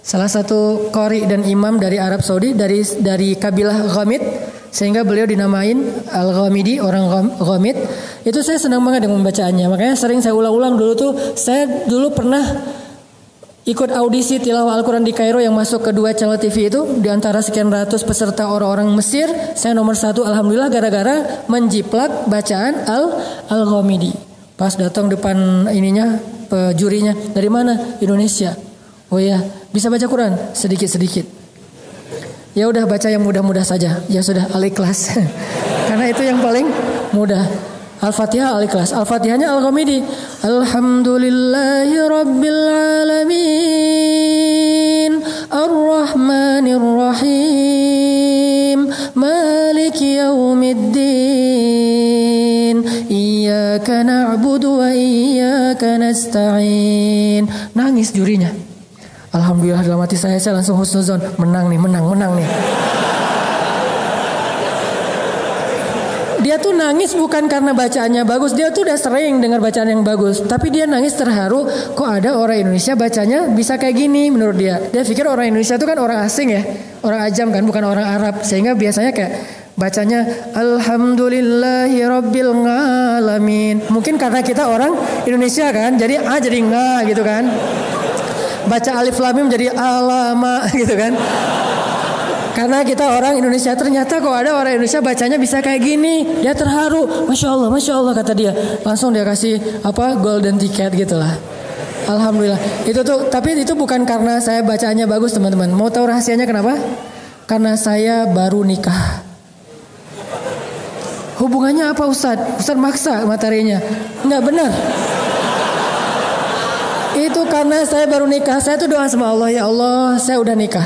Salah satu qori dan imam dari Arab Saudi, dari kabilah Ghamid. sehingga beliau dinamain Al-Ghamidi, orang Ghamid. Itu saya senang banget dengan bacaannya. Makanya sering saya ulang-ulang dulu tuh. Saya dulu pernah ikut audisi tilawah Al-Quran di Kairo yang masuk ke 2 channel TV itu. Di antara sekian ratus peserta orang-orang Mesir, saya nomor 1 alhamdulillah gara-gara menjiplak bacaan Al-Ghamidi. Pas datang depan ininya, jurinya, dari mana? Indonesia. Oh ya, bisa baca Quran? Sedikit-sedikit. Ya udah baca yang mudah-mudah saja. Ya sudah, Al-Ikhlas. Karena itu yang paling mudah. Al-Fatihah, Al-Ikhlas. Al-Fatihahnya Al-Ghamidi. Alhamdulillahi Rabbil Alamin, Ar-Rahmanir Rahim, Maliki Yawmiddin, Iyyaka na'budu wa iyyaka nasta'in. Nangis jurinya. Alhamdulillah dalam hati saya langsung husnuzon. Menang nih. Dia tuh nangis bukan karena bacaannya bagus. Dia tuh udah sering dengar bacaan yang bagus. Tapi dia nangis terharu. Kok ada orang Indonesia bacanya bisa kayak gini menurut dia. Dia pikir orang Indonesia itu kan orang asing ya. Orang ajam kan, bukan orang Arab. Sehingga biasanya kayak bacanya Alhamdulillahi Rabbil Alamin. Mungkin karena kita orang Indonesia kan. Jadi A jadi nga gitu kan. Baca alif lam mim jadi alama gitu kan. Karena kita orang Indonesia, ternyata kok ada orang Indonesia bacanya bisa kayak gini. Dia terharu, Masya Allah kata dia. Langsung dia kasih golden ticket gitulah. Alhamdulillah. Itu tuh, tapi itu bukan karena saya bacaannya bagus teman-teman. Mau tahu rahasianya kenapa? Karena saya baru nikah. Hubungannya apa Ustadz? Ustadz maksa materinya. Enggak benar. Itu karena saya baru nikah. Saya tuh doa sama Allah, ya Allah saya udah nikah.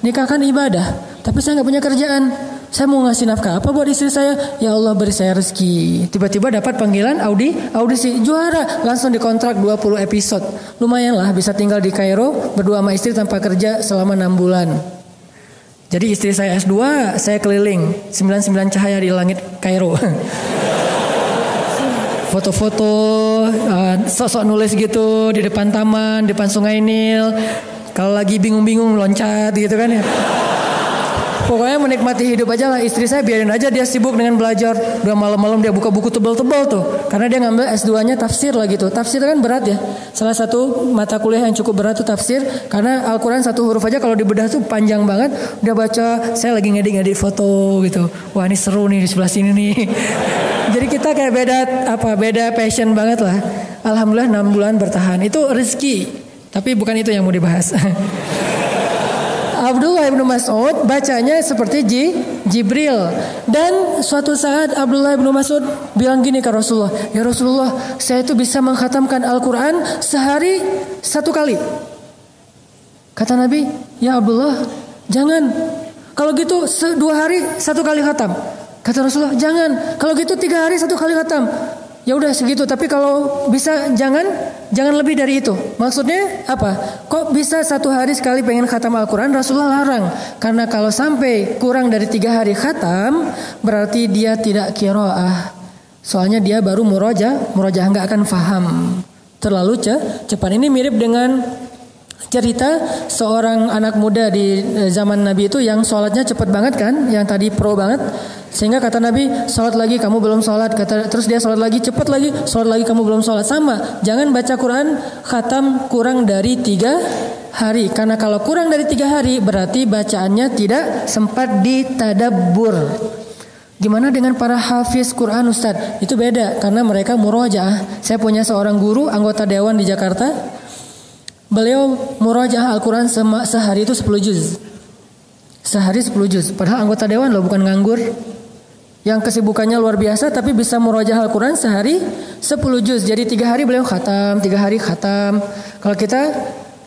Nikah kan ibadah. Tapi saya gak punya kerjaan. Saya mau ngasih nafkah apa buat istri saya? Ya Allah beri saya rezeki. Tiba-tiba dapat panggilan audisi. Juara. Langsung dikontrak 20 episode. Lumayan lah bisa tinggal di Kairo berdua sama istri tanpa kerja selama 6 bulan. Jadi istri saya S2, saya keliling 99 cahaya di langit Kairo. Foto-foto, sok-sok nulis gitu di depan taman, depan Sungai Nil. Kalau lagi bingung-bingung loncat gitu kan ya. Pokoknya menikmati hidup aja lah. Istri saya biarin aja dia sibuk dengan belajar. Udah malam-malam dia buka buku tebal-tebal tuh. Karena dia ngambil S2-nya tafsir lah gitu. Tafsir kan berat ya. Salah satu mata kuliah yang cukup berat tuh tafsir. Karena Al-Quran satu huruf aja kalau dibedah tuh panjang banget. Udah baca, saya lagi ngedit foto gitu. Wah ini seru nih di sebelah sini nih. Jadi kita kayak beda passion banget lah. Alhamdulillah 6 bulan bertahan. Itu rezeki. Tapi bukan itu yang mau dibahas. Abdullah bin Mas'ud bacanya seperti Jibril. Dan suatu saat Abdullah bin Mas'ud bilang gini ke Rasulullah, ya Rasulullah, saya itu bisa mengkhatamkan Al-Quran sehari 1 kali. Kata Nabi, ya Abdullah, jangan. Kalau gitu 2 hari 1 kali khatam. Kata Rasulullah, jangan. Kalau gitu 3 hari 1 kali khatam. Ya udah segitu, tapi kalau bisa jangan lebih dari itu. Maksudnya apa? Kok bisa 1 hari sekali pengen khatam Al-Quran? Rasulullah larang. Karena kalau sampai kurang dari 3 hari khatam, berarti dia tidak qiraah. Soalnya dia baru murojah nggak akan faham. Terlalu cepat. Ini mirip dengan cerita seorang anak muda di zaman Nabi itu yang sholatnya cepat banget kan, yang tadi pro banget. Sehingga kata Nabi, sholat lagi kamu belum sholat. Terus dia sholat lagi, cepat lagi, sholat lagi kamu belum sholat. Sama, jangan baca Quran khatam kurang dari 3 hari. Karena kalau kurang dari 3 hari berarti bacaannya tidak sempat ditadabbur. Gimana dengan para hafiz Quran Ustadz? Itu beda karena mereka murojaah. Saya punya seorang guru anggota dewan di Jakarta. Beliau murojaah Al-Quran sehari itu 10 juz. Sehari 10 juz. Padahal anggota dewan loh, bukan nganggur. Yang kesibukannya luar biasa tapi bisa murojaah Al-Quran sehari 10 juz. Jadi 3 hari beliau khatam, 3 hari khatam. Kalau kita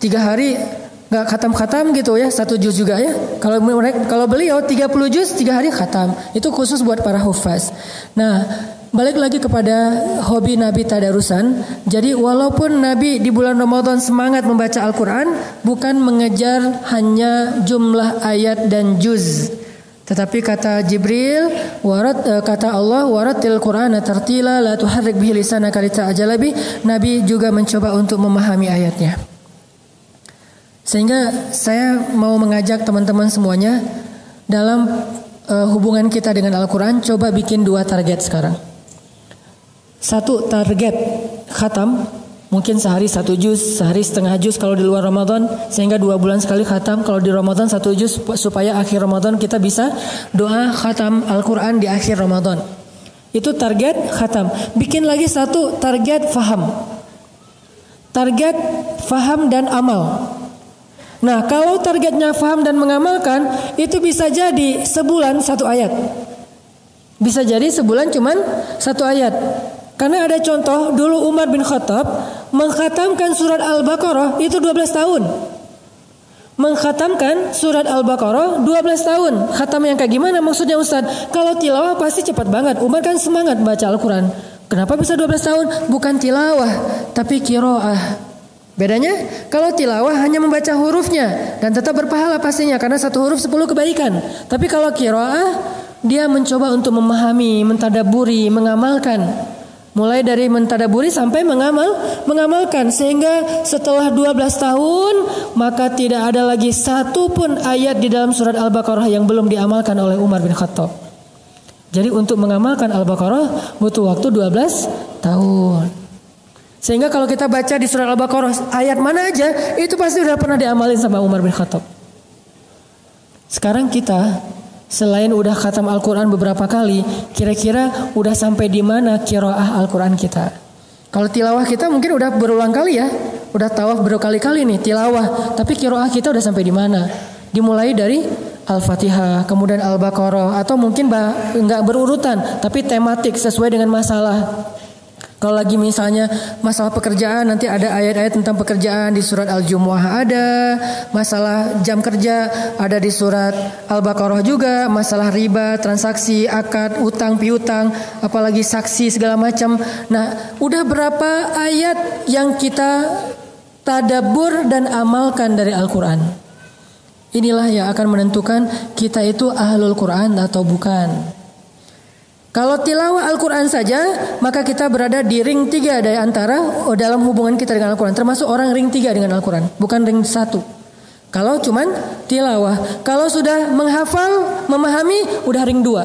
3 hari gak khatam-khatam gitu ya, 1 juz juga ya. Kalau beliau 30 juz 3 hari khatam. Itu khusus buat para hufaz. Nah, balik lagi kepada hobi Nabi tadarusan. Jadi walaupun Nabi di bulan Ramadan semangat membaca Al-Quran, bukan mengejar hanya jumlah ayat dan juz. Tetapi kata Jibril, kata Allah, waratil Qur'ana tartila la tuharrik bihi lisanaka lita'jala bih. Nabi juga mencoba untuk memahami ayatnya. Sehingga saya mau mengajak teman-teman semuanya dalam hubungan kita dengan Al-Quran, coba bikin 2 target sekarang. 1 target khatam, mungkin sehari 1 juz, sehari setengah juz kalau di luar Ramadan, sehingga 2 bulan sekali khatam. Kalau di Ramadan 1 juz, supaya akhir Ramadan kita bisa doa khatam Al-Quran di akhir Ramadan. Itu target khatam. Bikin lagi 1 target faham. Target faham dan amal. Nah, kalau targetnya faham dan mengamalkan, itu bisa jadi sebulan 1 ayat. Bisa jadi sebulan cuman 1 ayat. Karena ada contoh, dulu Umar bin Khattab mengkhatamkan surat Al-Baqarah itu 12 tahun. Mengkhatamkan surat Al-Baqarah 12 tahun. Khatam yang kayak gimana maksudnya Ustaz? Kalau tilawah pasti cepat banget. Umar kan semangat baca Al-Quran. Kenapa bisa 12 tahun? Bukan tilawah, tapi qiraah. Bedanya, kalau tilawah hanya membaca hurufnya dan tetap berpahala pastinya karena 1 huruf 10 kebaikan. Tapi kalau qiraah, dia mencoba untuk memahami, mentadaburi, mengamalkan. Mulai dari mentadaburi sampai mengamalkan. Sehingga setelah 12 tahun, maka tidak ada lagi 1 pun ayat di dalam surat Al-Baqarah yang belum diamalkan oleh Umar bin Khattab. Jadi untuk mengamalkan Al-Baqarah butuh waktu 12 tahun. Sehingga kalau kita baca di surat Al-Baqarah ayat mana aja, itu pasti udah pernah diamalin sama Umar bin Khattab. Sekarang kita selain udah khatam Al-Quran beberapa kali, kira-kira udah sampai di mana qiraah Al-Quran kita? Kalau tilawah kita mungkin udah berulang kali ya, udah tawaf berkali-kali nih tilawah. Tapi qiraah kita udah sampai di mana? Dimulai dari Al-Fatihah, kemudian Al-Baqarah, atau mungkin nggak berurutan, tapi tematik sesuai dengan masalah. Kalau lagi misalnya masalah pekerjaan, nanti ada ayat-ayat tentang pekerjaan di surat Al-Jumu'ah ada. Masalah jam kerja ada di surat Al-Baqarah juga. Masalah riba, transaksi, akad, utang, piutang, apalagi saksi segala macam. Nah, udah berapa ayat yang kita tadabbur dan amalkan dari Al-Quran? Inilah yang akan menentukan kita itu ahlul Quran atau bukan. Kalau tilawah Al-Quran saja, maka kita berada di ring 3 dari antara dalam hubungan kita dengan Al-Quran. Termasuk orang ring 3 dengan Al-Quran, bukan ring 1. Kalau cuman tilawah. Kalau sudah menghafal, memahami, udah ring 2.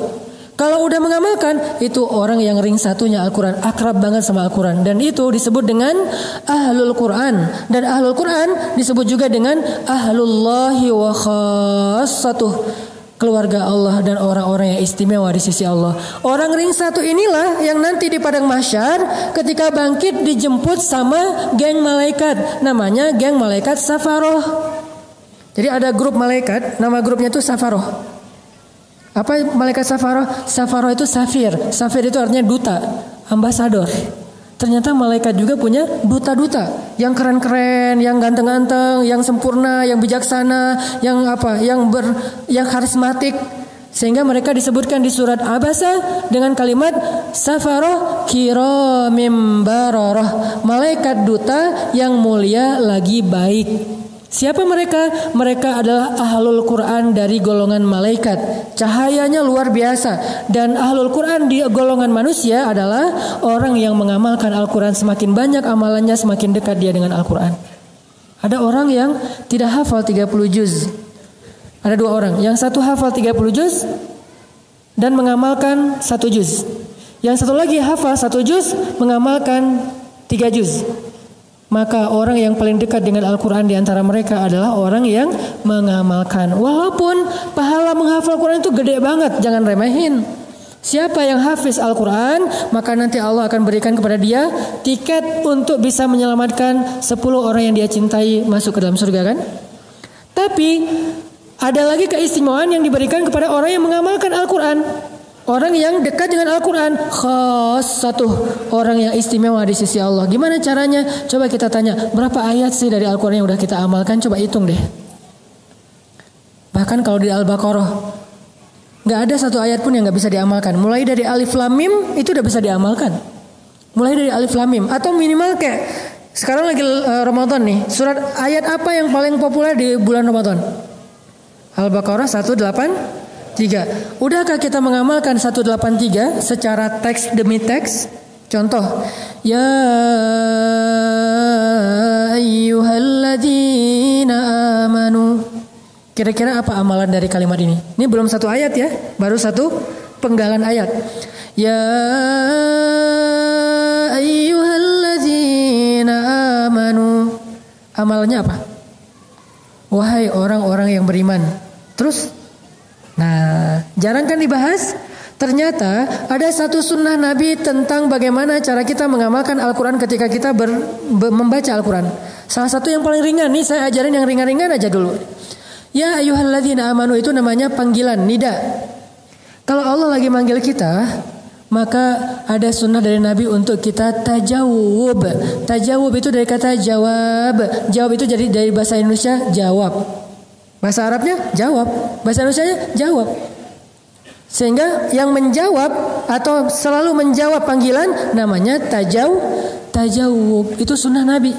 Kalau udah mengamalkan, itu orang yang ring 1-nya Al-Quran, akrab banget sama Al-Quran. Dan itu disebut dengan ahlul Quran. Dan ahlul Quran disebut juga dengan ahlullahi wa khassatuh, keluarga Allah dan orang-orang yang istimewa di sisi Allah. Orang ring 1 inilah yang nanti di padang mahsyar ketika bangkit dijemput sama geng malaikat. Namanya geng malaikat Safaroh. Jadi ada grup malaikat, nama grupnya itu Safaroh. Apa malaikat Safaroh? Safaroh itu safir. Safir itu artinya duta, ambasador. Ternyata malaikat juga punya duta-duta yang keren-keren, yang ganteng-ganteng, yang sempurna, yang bijaksana, yang karismatik. Sehingga mereka disebutkan di surat Abasa dengan kalimat Safaroh kiramim bararah, malaikat duta yang mulia lagi baik. Siapa mereka? Mereka adalah ahlul Quran dari golongan malaikat. Cahayanya luar biasa. Dan ahlul Quran di golongan manusia adalah orang yang mengamalkan Al-Quran. Semakin banyak amalannya, semakin dekat dia dengan Al-Quran. Ada orang yang tidak hafal 30 juz. Ada 2 orang. Yang satu hafal 30 juz dan mengamalkan 1 juz. Yang satu lagi hafal 1 juz, mengamalkan 3 juz. Maka orang yang paling dekat dengan Al-Quran di antara mereka adalah orang yang mengamalkan. Walaupun pahala menghafal Al-Quran itu gede banget, jangan remehin. Siapa yang hafiz Al-Quran, maka nanti Allah akan berikan kepada dia tiket untuk bisa menyelamatkan 10 orang yang dia cintai masuk ke dalam surga kan. Tapi ada lagi keistimewaan yang diberikan kepada orang yang mengamalkan Al-Quran. Orang yang dekat dengan Al-Quran, khassatuh, orang yang istimewa di sisi Allah. Gimana caranya? Coba kita tanya, berapa ayat sih dari Al-Quran yang udah kita amalkan? Coba hitung deh. Bahkan kalau di Al-Baqarah, gak ada 1 ayat pun yang gak bisa diamalkan. Mulai dari Alif Lam Mim, itu udah bisa diamalkan. Mulai dari Alif Lam Mim. Atau minimal kayak, sekarang lagi Ramadan nih, surat ayat apa yang paling populer di bulan Ramadan? Al-Baqarah 183. Udahkah kita mengamalkan 183 secara teks demi teks? Contoh, ya ayyuhalladzina amanu. Kira-kira apa amalan dari kalimat ini? Ini belum satu ayat ya, baru satu penggalan ayat. Ya ayyuhalladzina amanu. Amalnya apa? Wahai orang-orang yang beriman. Terus, nah jarang kan dibahas? Ternyata ada satu sunnah Nabi tentang bagaimana cara kita mengamalkan Al-Quran ketika kita membaca Al-Quran. Salah satu yang paling ringan, nih saya ajarin yang ringan-ringan aja dulu. Ya ayyuhalladzina amanu itu namanya panggilan, nida. Kalau Allah lagi manggil kita, maka ada sunnah dari Nabi untuk kita tajawub. Tajawub itu dari kata jawab. Jawab itu jadi dari bahasa Indonesia jawab. Bahasa Arabnya jawab. Bahasa Indonesianya jawab. Sehingga yang menjawab atau selalu menjawab panggilan namanya tajawub. Itu sunnah Nabi.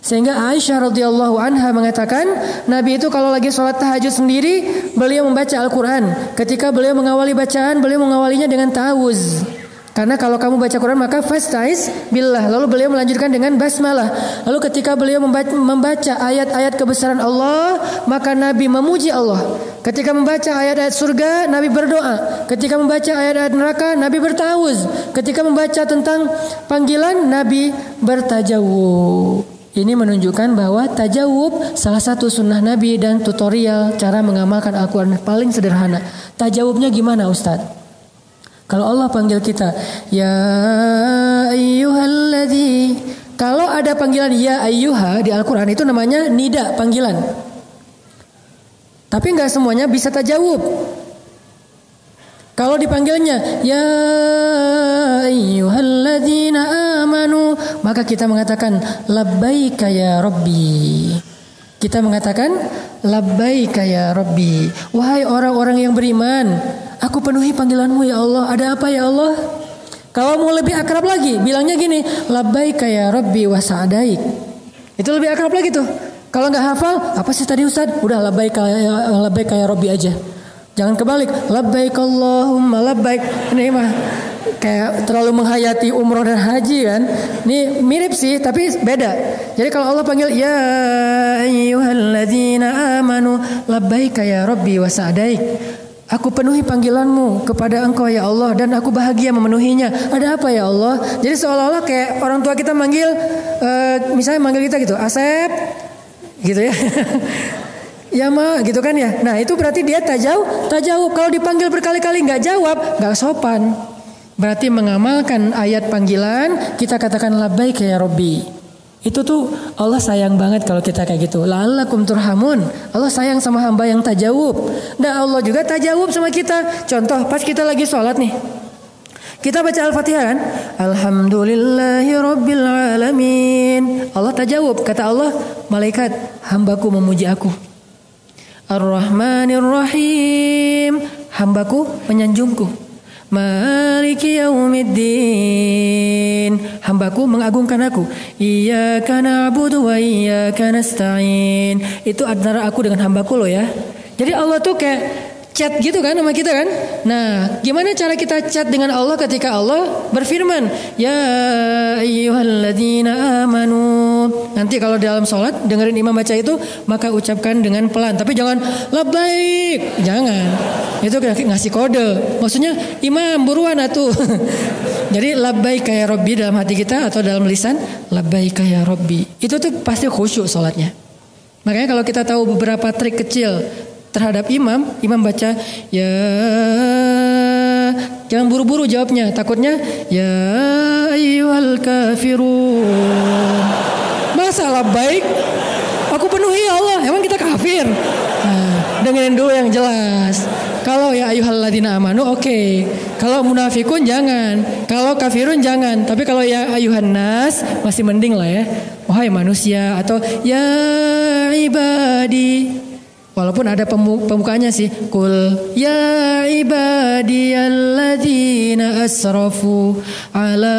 Sehingga Aisyah radhiyallahu anha mengatakan Nabi itu kalau lagi sholat tahajud sendiri beliau membaca Al-Quran. Ketika beliau mengawali bacaan, beliau mengawalinya dengan ta'awuz. Karena kalau kamu baca Quran maka fastaiz billah. Lalu beliau melanjutkan dengan basmalah. Lalu ketika beliau membaca ayat-ayat kebesaran Allah, maka Nabi memuji Allah. Ketika membaca ayat-ayat surga, Nabi berdoa. Ketika membaca ayat-ayat neraka, Nabi bertawuz. Ketika membaca tentang panggilan, Nabi bertajawub. Ini menunjukkan bahwa tajawub salah satu sunnah Nabi dan tutorial cara mengamalkan Al-Quran paling sederhana. Tajawubnya gimana Ustadz? Kalau Allah panggil kita, ya ayyuhalladzi. Kalau ada panggilan ya ayyuha di Al-Quran itu namanya nida, panggilan. Tapi nggak semuanya bisa tajawub. Kalau dipanggilnya ya ayyuhalladzina amanu, maka kita mengatakan labbaika ya rabbi. Kita mengatakan labbaika ya rabbi. Wahai orang-orang yang beriman, aku penuhi panggilanmu ya Allah. Ada apa ya Allah? Kalau mau lebih akrab lagi, bilangnya gini, labbaika ya rabbi wa sa'daik. Itu lebih akrab lagi tuh. Kalau nggak hafal, apa sih tadi Ustaz? Udah labbaika ya rabbi aja. Jangan kebalik, labbaik Allahumma labbaik. Ini mah kayak terlalu menghayati umroh dan haji kan. Ini mirip sih tapi beda. Jadi kalau Allah panggil ya ayyuhalladzina amanu labbaika ya rabbi wa sa'daik. Aku penuhi panggilanmu kepada engkau ya Allah dan aku bahagia memenuhinya. Ada apa ya Allah? Jadi seolah-olah kayak orang tua kita manggil misalnya manggil kita gitu, Asep gitu ya. Ya ma gitu kan ya. Nah itu berarti dia tajawub. Kalau dipanggil berkali-kali nggak jawab, nggak sopan. Berarti mengamalkan ayat panggilan, kita katakan labbaik ya Rabbi. Itu tuh Allah sayang banget kalau kita kayak gitu. La'allakum turhamun. Allah sayang sama hamba yang tajawub. Dan Allah juga tajawub sama kita. Contoh pas kita lagi sholat nih. Kita baca Al-Fatihah kan? Alhamdulillahi rabbil alamin. Allah tajawub. Kata Allah, malaikat hambaku memuji aku. Ar-Rahmanir Rahim, hambaku menyanjungku. Maliki yaumiddin, hambaku mengagungkan aku. Iyyaka na'budu wa iyyaka nasta'in. Itu antara aku dengan hambaku loh ya. Jadi Allah tuh kayak chat gitu kan sama kita kan. Nah gimana cara kita chat dengan Allah ketika Allah berfirman ya ayyuhalladzina amanu. Nanti kalau dalam sholat dengerin imam baca itu, maka ucapkan dengan pelan. Tapi jangan labbaik, jangan. Itu ngasih kode. Maksudnya imam buruan atuh. Jadi labbaik ya Rabbi dalam hati kita atau dalam lisan labbaik ya Rabbi. Itu tuh pasti khusyuk sholatnya. Makanya kalau kita tahu beberapa trik kecil terhadap imam baca ya, jangan buru-buru jawabnya, takutnya ya ayyuhal kafirun. Masa labbaik aku penuhi ya Allah, emang kita kafir? Nah, dengerin dulu yang jelas. Kalau ya ayyuhalladzina amanu oke. Kalau munafikun jangan, kalau kafirun jangan. Tapi kalau ya ayyuhan nas masih mending lah ya. Wahai manusia atau ya ibadi. Walaupun ada pembukaannya sih, Qul ya ibadiyalladzina asrafu ala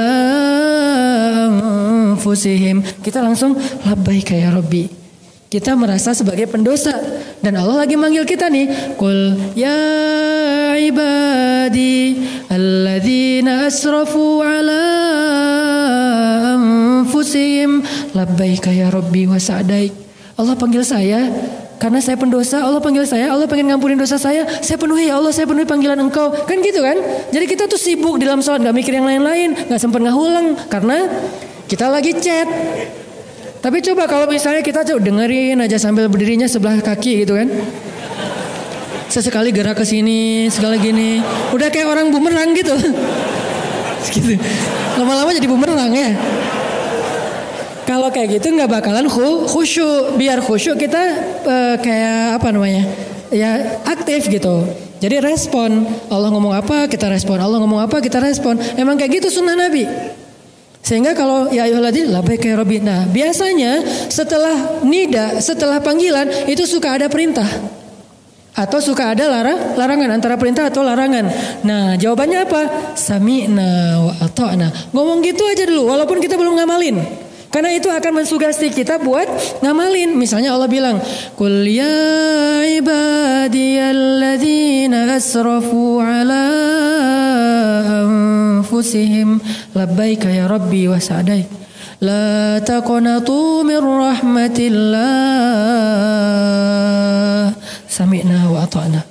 anfusihim. Kita langsung labbaika ya Rabbi. Kita merasa sebagai pendosa dan Allah lagi manggil kita nih, Qul ya ibadiyalladzina asrafu ala anfusihim labbaika ya Rabbi wa sa'daik. Allah panggil saya karena saya pendosa, Allah panggil saya, Allah pengen ngampunin dosa saya penuhi ya Allah, saya penuhi panggilan Engkau. Kan gitu kan? Jadi kita tuh sibuk di dalam sholat, gak mikir yang lain-lain, gak sempat ngahulang karena kita lagi chat. Tapi coba kalau misalnya kita dengerin aja sambil berdirinya sebelah kaki gitu kan. Sesekali gerak ke sini, sekali gini. Udah kayak orang bumerang gitu. Gitu. Lama-lama jadi bumerang ya. Kalau kayak gitu nggak bakalan khusyuk. Biar khusyuk kita kayak apa namanya? Ya aktif gitu. Jadi respon. Allah ngomong apa kita respon. Allah ngomong apa kita respon. Emang kayak gitu sunnah Nabi. Sehingga kalau ya ayyuhalladzina labbaika ya rabbi. Nah, biasanya setelah nida, setelah panggilan itu suka ada perintah. Atau suka ada larangan, antara perintah atau larangan. Nah, jawabannya apa? Sami'na wa ata'na. Ngomong gitu aja dulu walaupun kita belum ngamalin. Karena itu akan mensugesti kita buat ngamalin. Misalnya Allah bilang, "Qul ya ibadiyalladzina asrafu ala anfusihim labbaika ya rabbi wa sa'daik. La taqnatu min rahmatillah. Sami'na wa ata'na."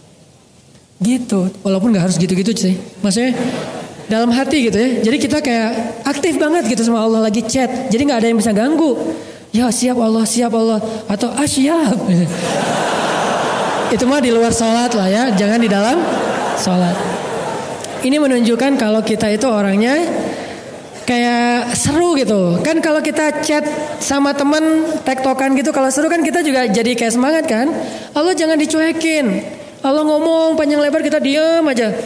Gitu. Walaupun gak harus gitu-gitu sih. Maksudnya dalam hati gitu ya. Jadi kita kayak aktif banget gitu sama Allah, lagi chat. Jadi gak ada yang bisa ganggu. Ya siap Allah, siap Allah. Atau siap. Itu mah di luar sholat lah ya. Jangan di dalam sholat. Ini menunjukkan kalau kita itu orangnya kayak seru gitu. Kan kalau kita chat sama teman tektokan gitu, kalau seru kan kita juga jadi kayak semangat kan. Allah jangan dicuekin. Allah ngomong panjang lebar kita diam aja.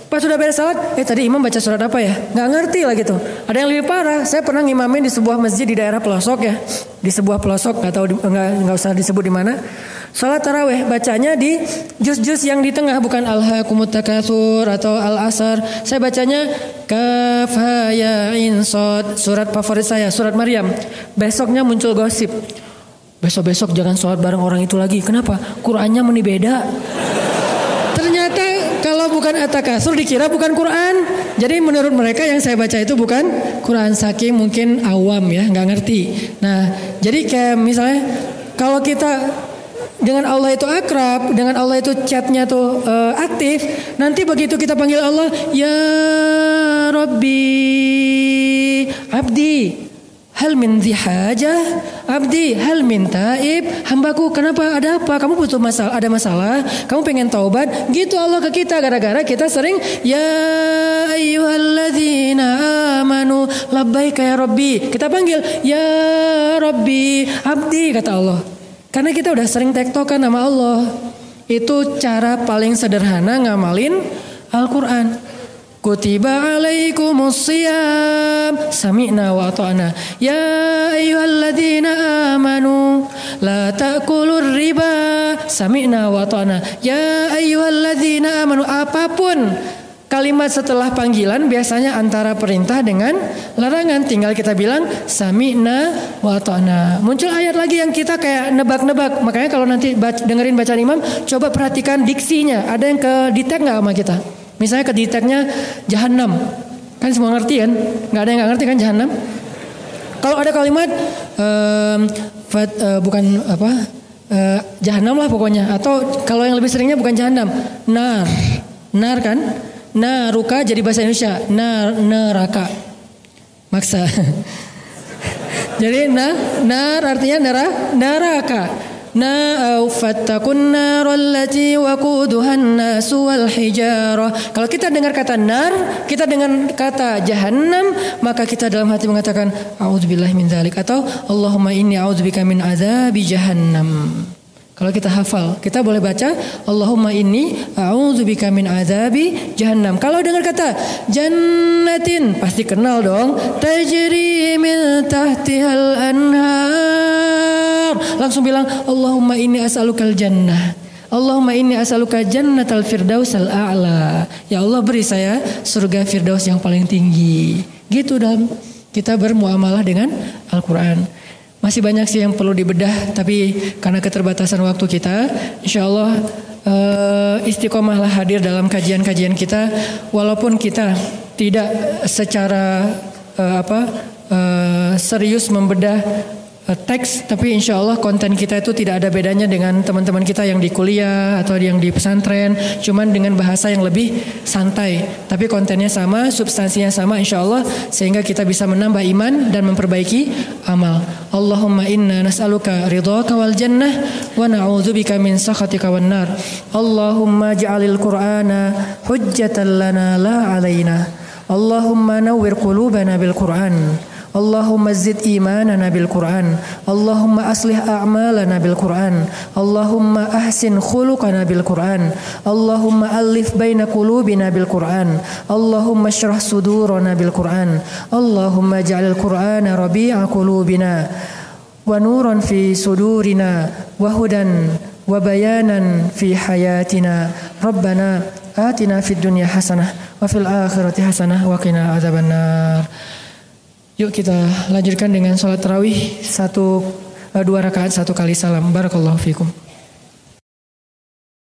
Pas sudah beres salat, tadi imam baca surat apa ya? Nggak ngerti lah gitu. Ada yang lebih parah. Saya pernah ngimamin di sebuah masjid di daerah pelosok ya. Di sebuah pelosok, nggak tahu nggak usah disebut di mana. Salat tarawih bacanya di juz-juz yang di tengah, bukan alhaakumut takatsur atau al-asr. Saya bacanya kaf ha ya ain shad, surat favorit saya, surat Maryam. Besoknya muncul gosip. Besok-besok jangan sholat bareng orang itu lagi. Kenapa? Qurannya meni beda. Ternyata kalau bukan at-takatsur dikira bukan Quran. Jadi menurut mereka yang saya baca itu bukan Quran, saking mungkin awam ya, nggak ngerti. Nah, jadi kayak misalnya kalau kita dengan Allah itu akrab, dengan Allah itu chatnya tuh aktif. Nanti begitu kita panggil Allah, ya Rabbi, Abdi, hal min zihajah, Abdi, hal min taib, hambaku kenapa, ada apa, kamu butuh masalah, ada masalah, kamu pengen taubat, gitu Allah ke kita. Gara-gara kita sering ya ayyuhalladzina amanu labbaika ya Rabbi. Kita panggil ya Rabbi, Abdi, kata Allah. Karena kita udah sering tektokan sama Allah. Itu cara paling sederhana ngamalin Al-Quran. Kutiba alaikumus siyam, sami'na wa ata'na. Ya ayyuhalladzina amanu la ta'kulur riba, sami'na wa ata'na. Ya ayyuhalladzina amanu. Apapun kalimat setelah panggilan biasanya antara perintah dengan larangan. Tinggal kita bilang sami'na wa ata'na. Muncul ayat lagi yang kita kayak nebak-nebak. Makanya kalau nanti dengerin bacaan imam, coba perhatikan diksinya. Ada yang ke detect gak sama kita? Misalnya ke detectnya Jahannam. Kan semua ngerti kan? Gak ada yang gak ngerti kan Jahannam? Kalau ada kalimat bukan apa, Jahannam lah pokoknya. Atau kalau yang lebih seringnya bukan Jahannam, nar. Nar kan? Naruka jadi bahasa Indonesia, neraka. Maksa. Jadi nar artinya neraka. Fattakun narallati waquduhan nasu wal hijarah. Kalau kita dengar kata nar, kita dengar kata jahannam, maka kita dalam hati mengatakan a'udzubillahi min dzalik atau Allahumma inni a'udzubika min adzabi jahannam. Kalau kita hafal, kita boleh baca Allahumma inni a'udzubika min adzabi jahannam. Kalau dengar kata jannatin, pasti kenal dong. Tajri min tahtihal anhar. Langsung bilang Allahumma inni as'alukal jannah. Allahumma inni as'aluka jannatal firdausal a'la. Ya Allah, beri saya surga firdaus yang paling tinggi. Gitu dalam kita bermuamalah dengan Al-Quran. Masih banyak sih yang perlu dibedah, tapi karena keterbatasan waktu kita, insya Allah istiqomahlah hadir dalam kajian-kajian kita, walaupun kita tidak secara serius membedah teks, tapi insya Allah konten kita itu tidak ada bedanya dengan teman-teman kita yang di kuliah atau yang di pesantren, cuman dengan bahasa yang lebih santai, tapi kontennya sama, substansinya sama insya Allah, sehingga kita bisa menambah iman dan memperbaiki amal. Allahumma inna nas'aluka ridhaka wal jannah wa na'udzubika min sakhatika wan nar. Allahumma ja'alil qur'ana hujjatan lana la 'alaina. Allahumma nawwir qulubana bil Qur'an. Allahumma zid imanana bil Qur'an. Allahumma aslih a'malana bil Qur'an. Allahumma ahsin khuluqana bil Qur'an. Allahumma alif baina qulubina bil Qur'an. Allahumma shrah sudurana bil Qur'an. Allahumma ja'alil Qur'ana rabi'a qulubina wa nuran fi sudurina wa hudan wa bayanan fi hayatina. Rabbana atina fid dunya hasanah wa fil akhirati hasanah wa qina adzabannar. Yuk kita lanjutkan dengan sholat tarawih 2 rakaat 1 kali salam. Barakallahu fikum.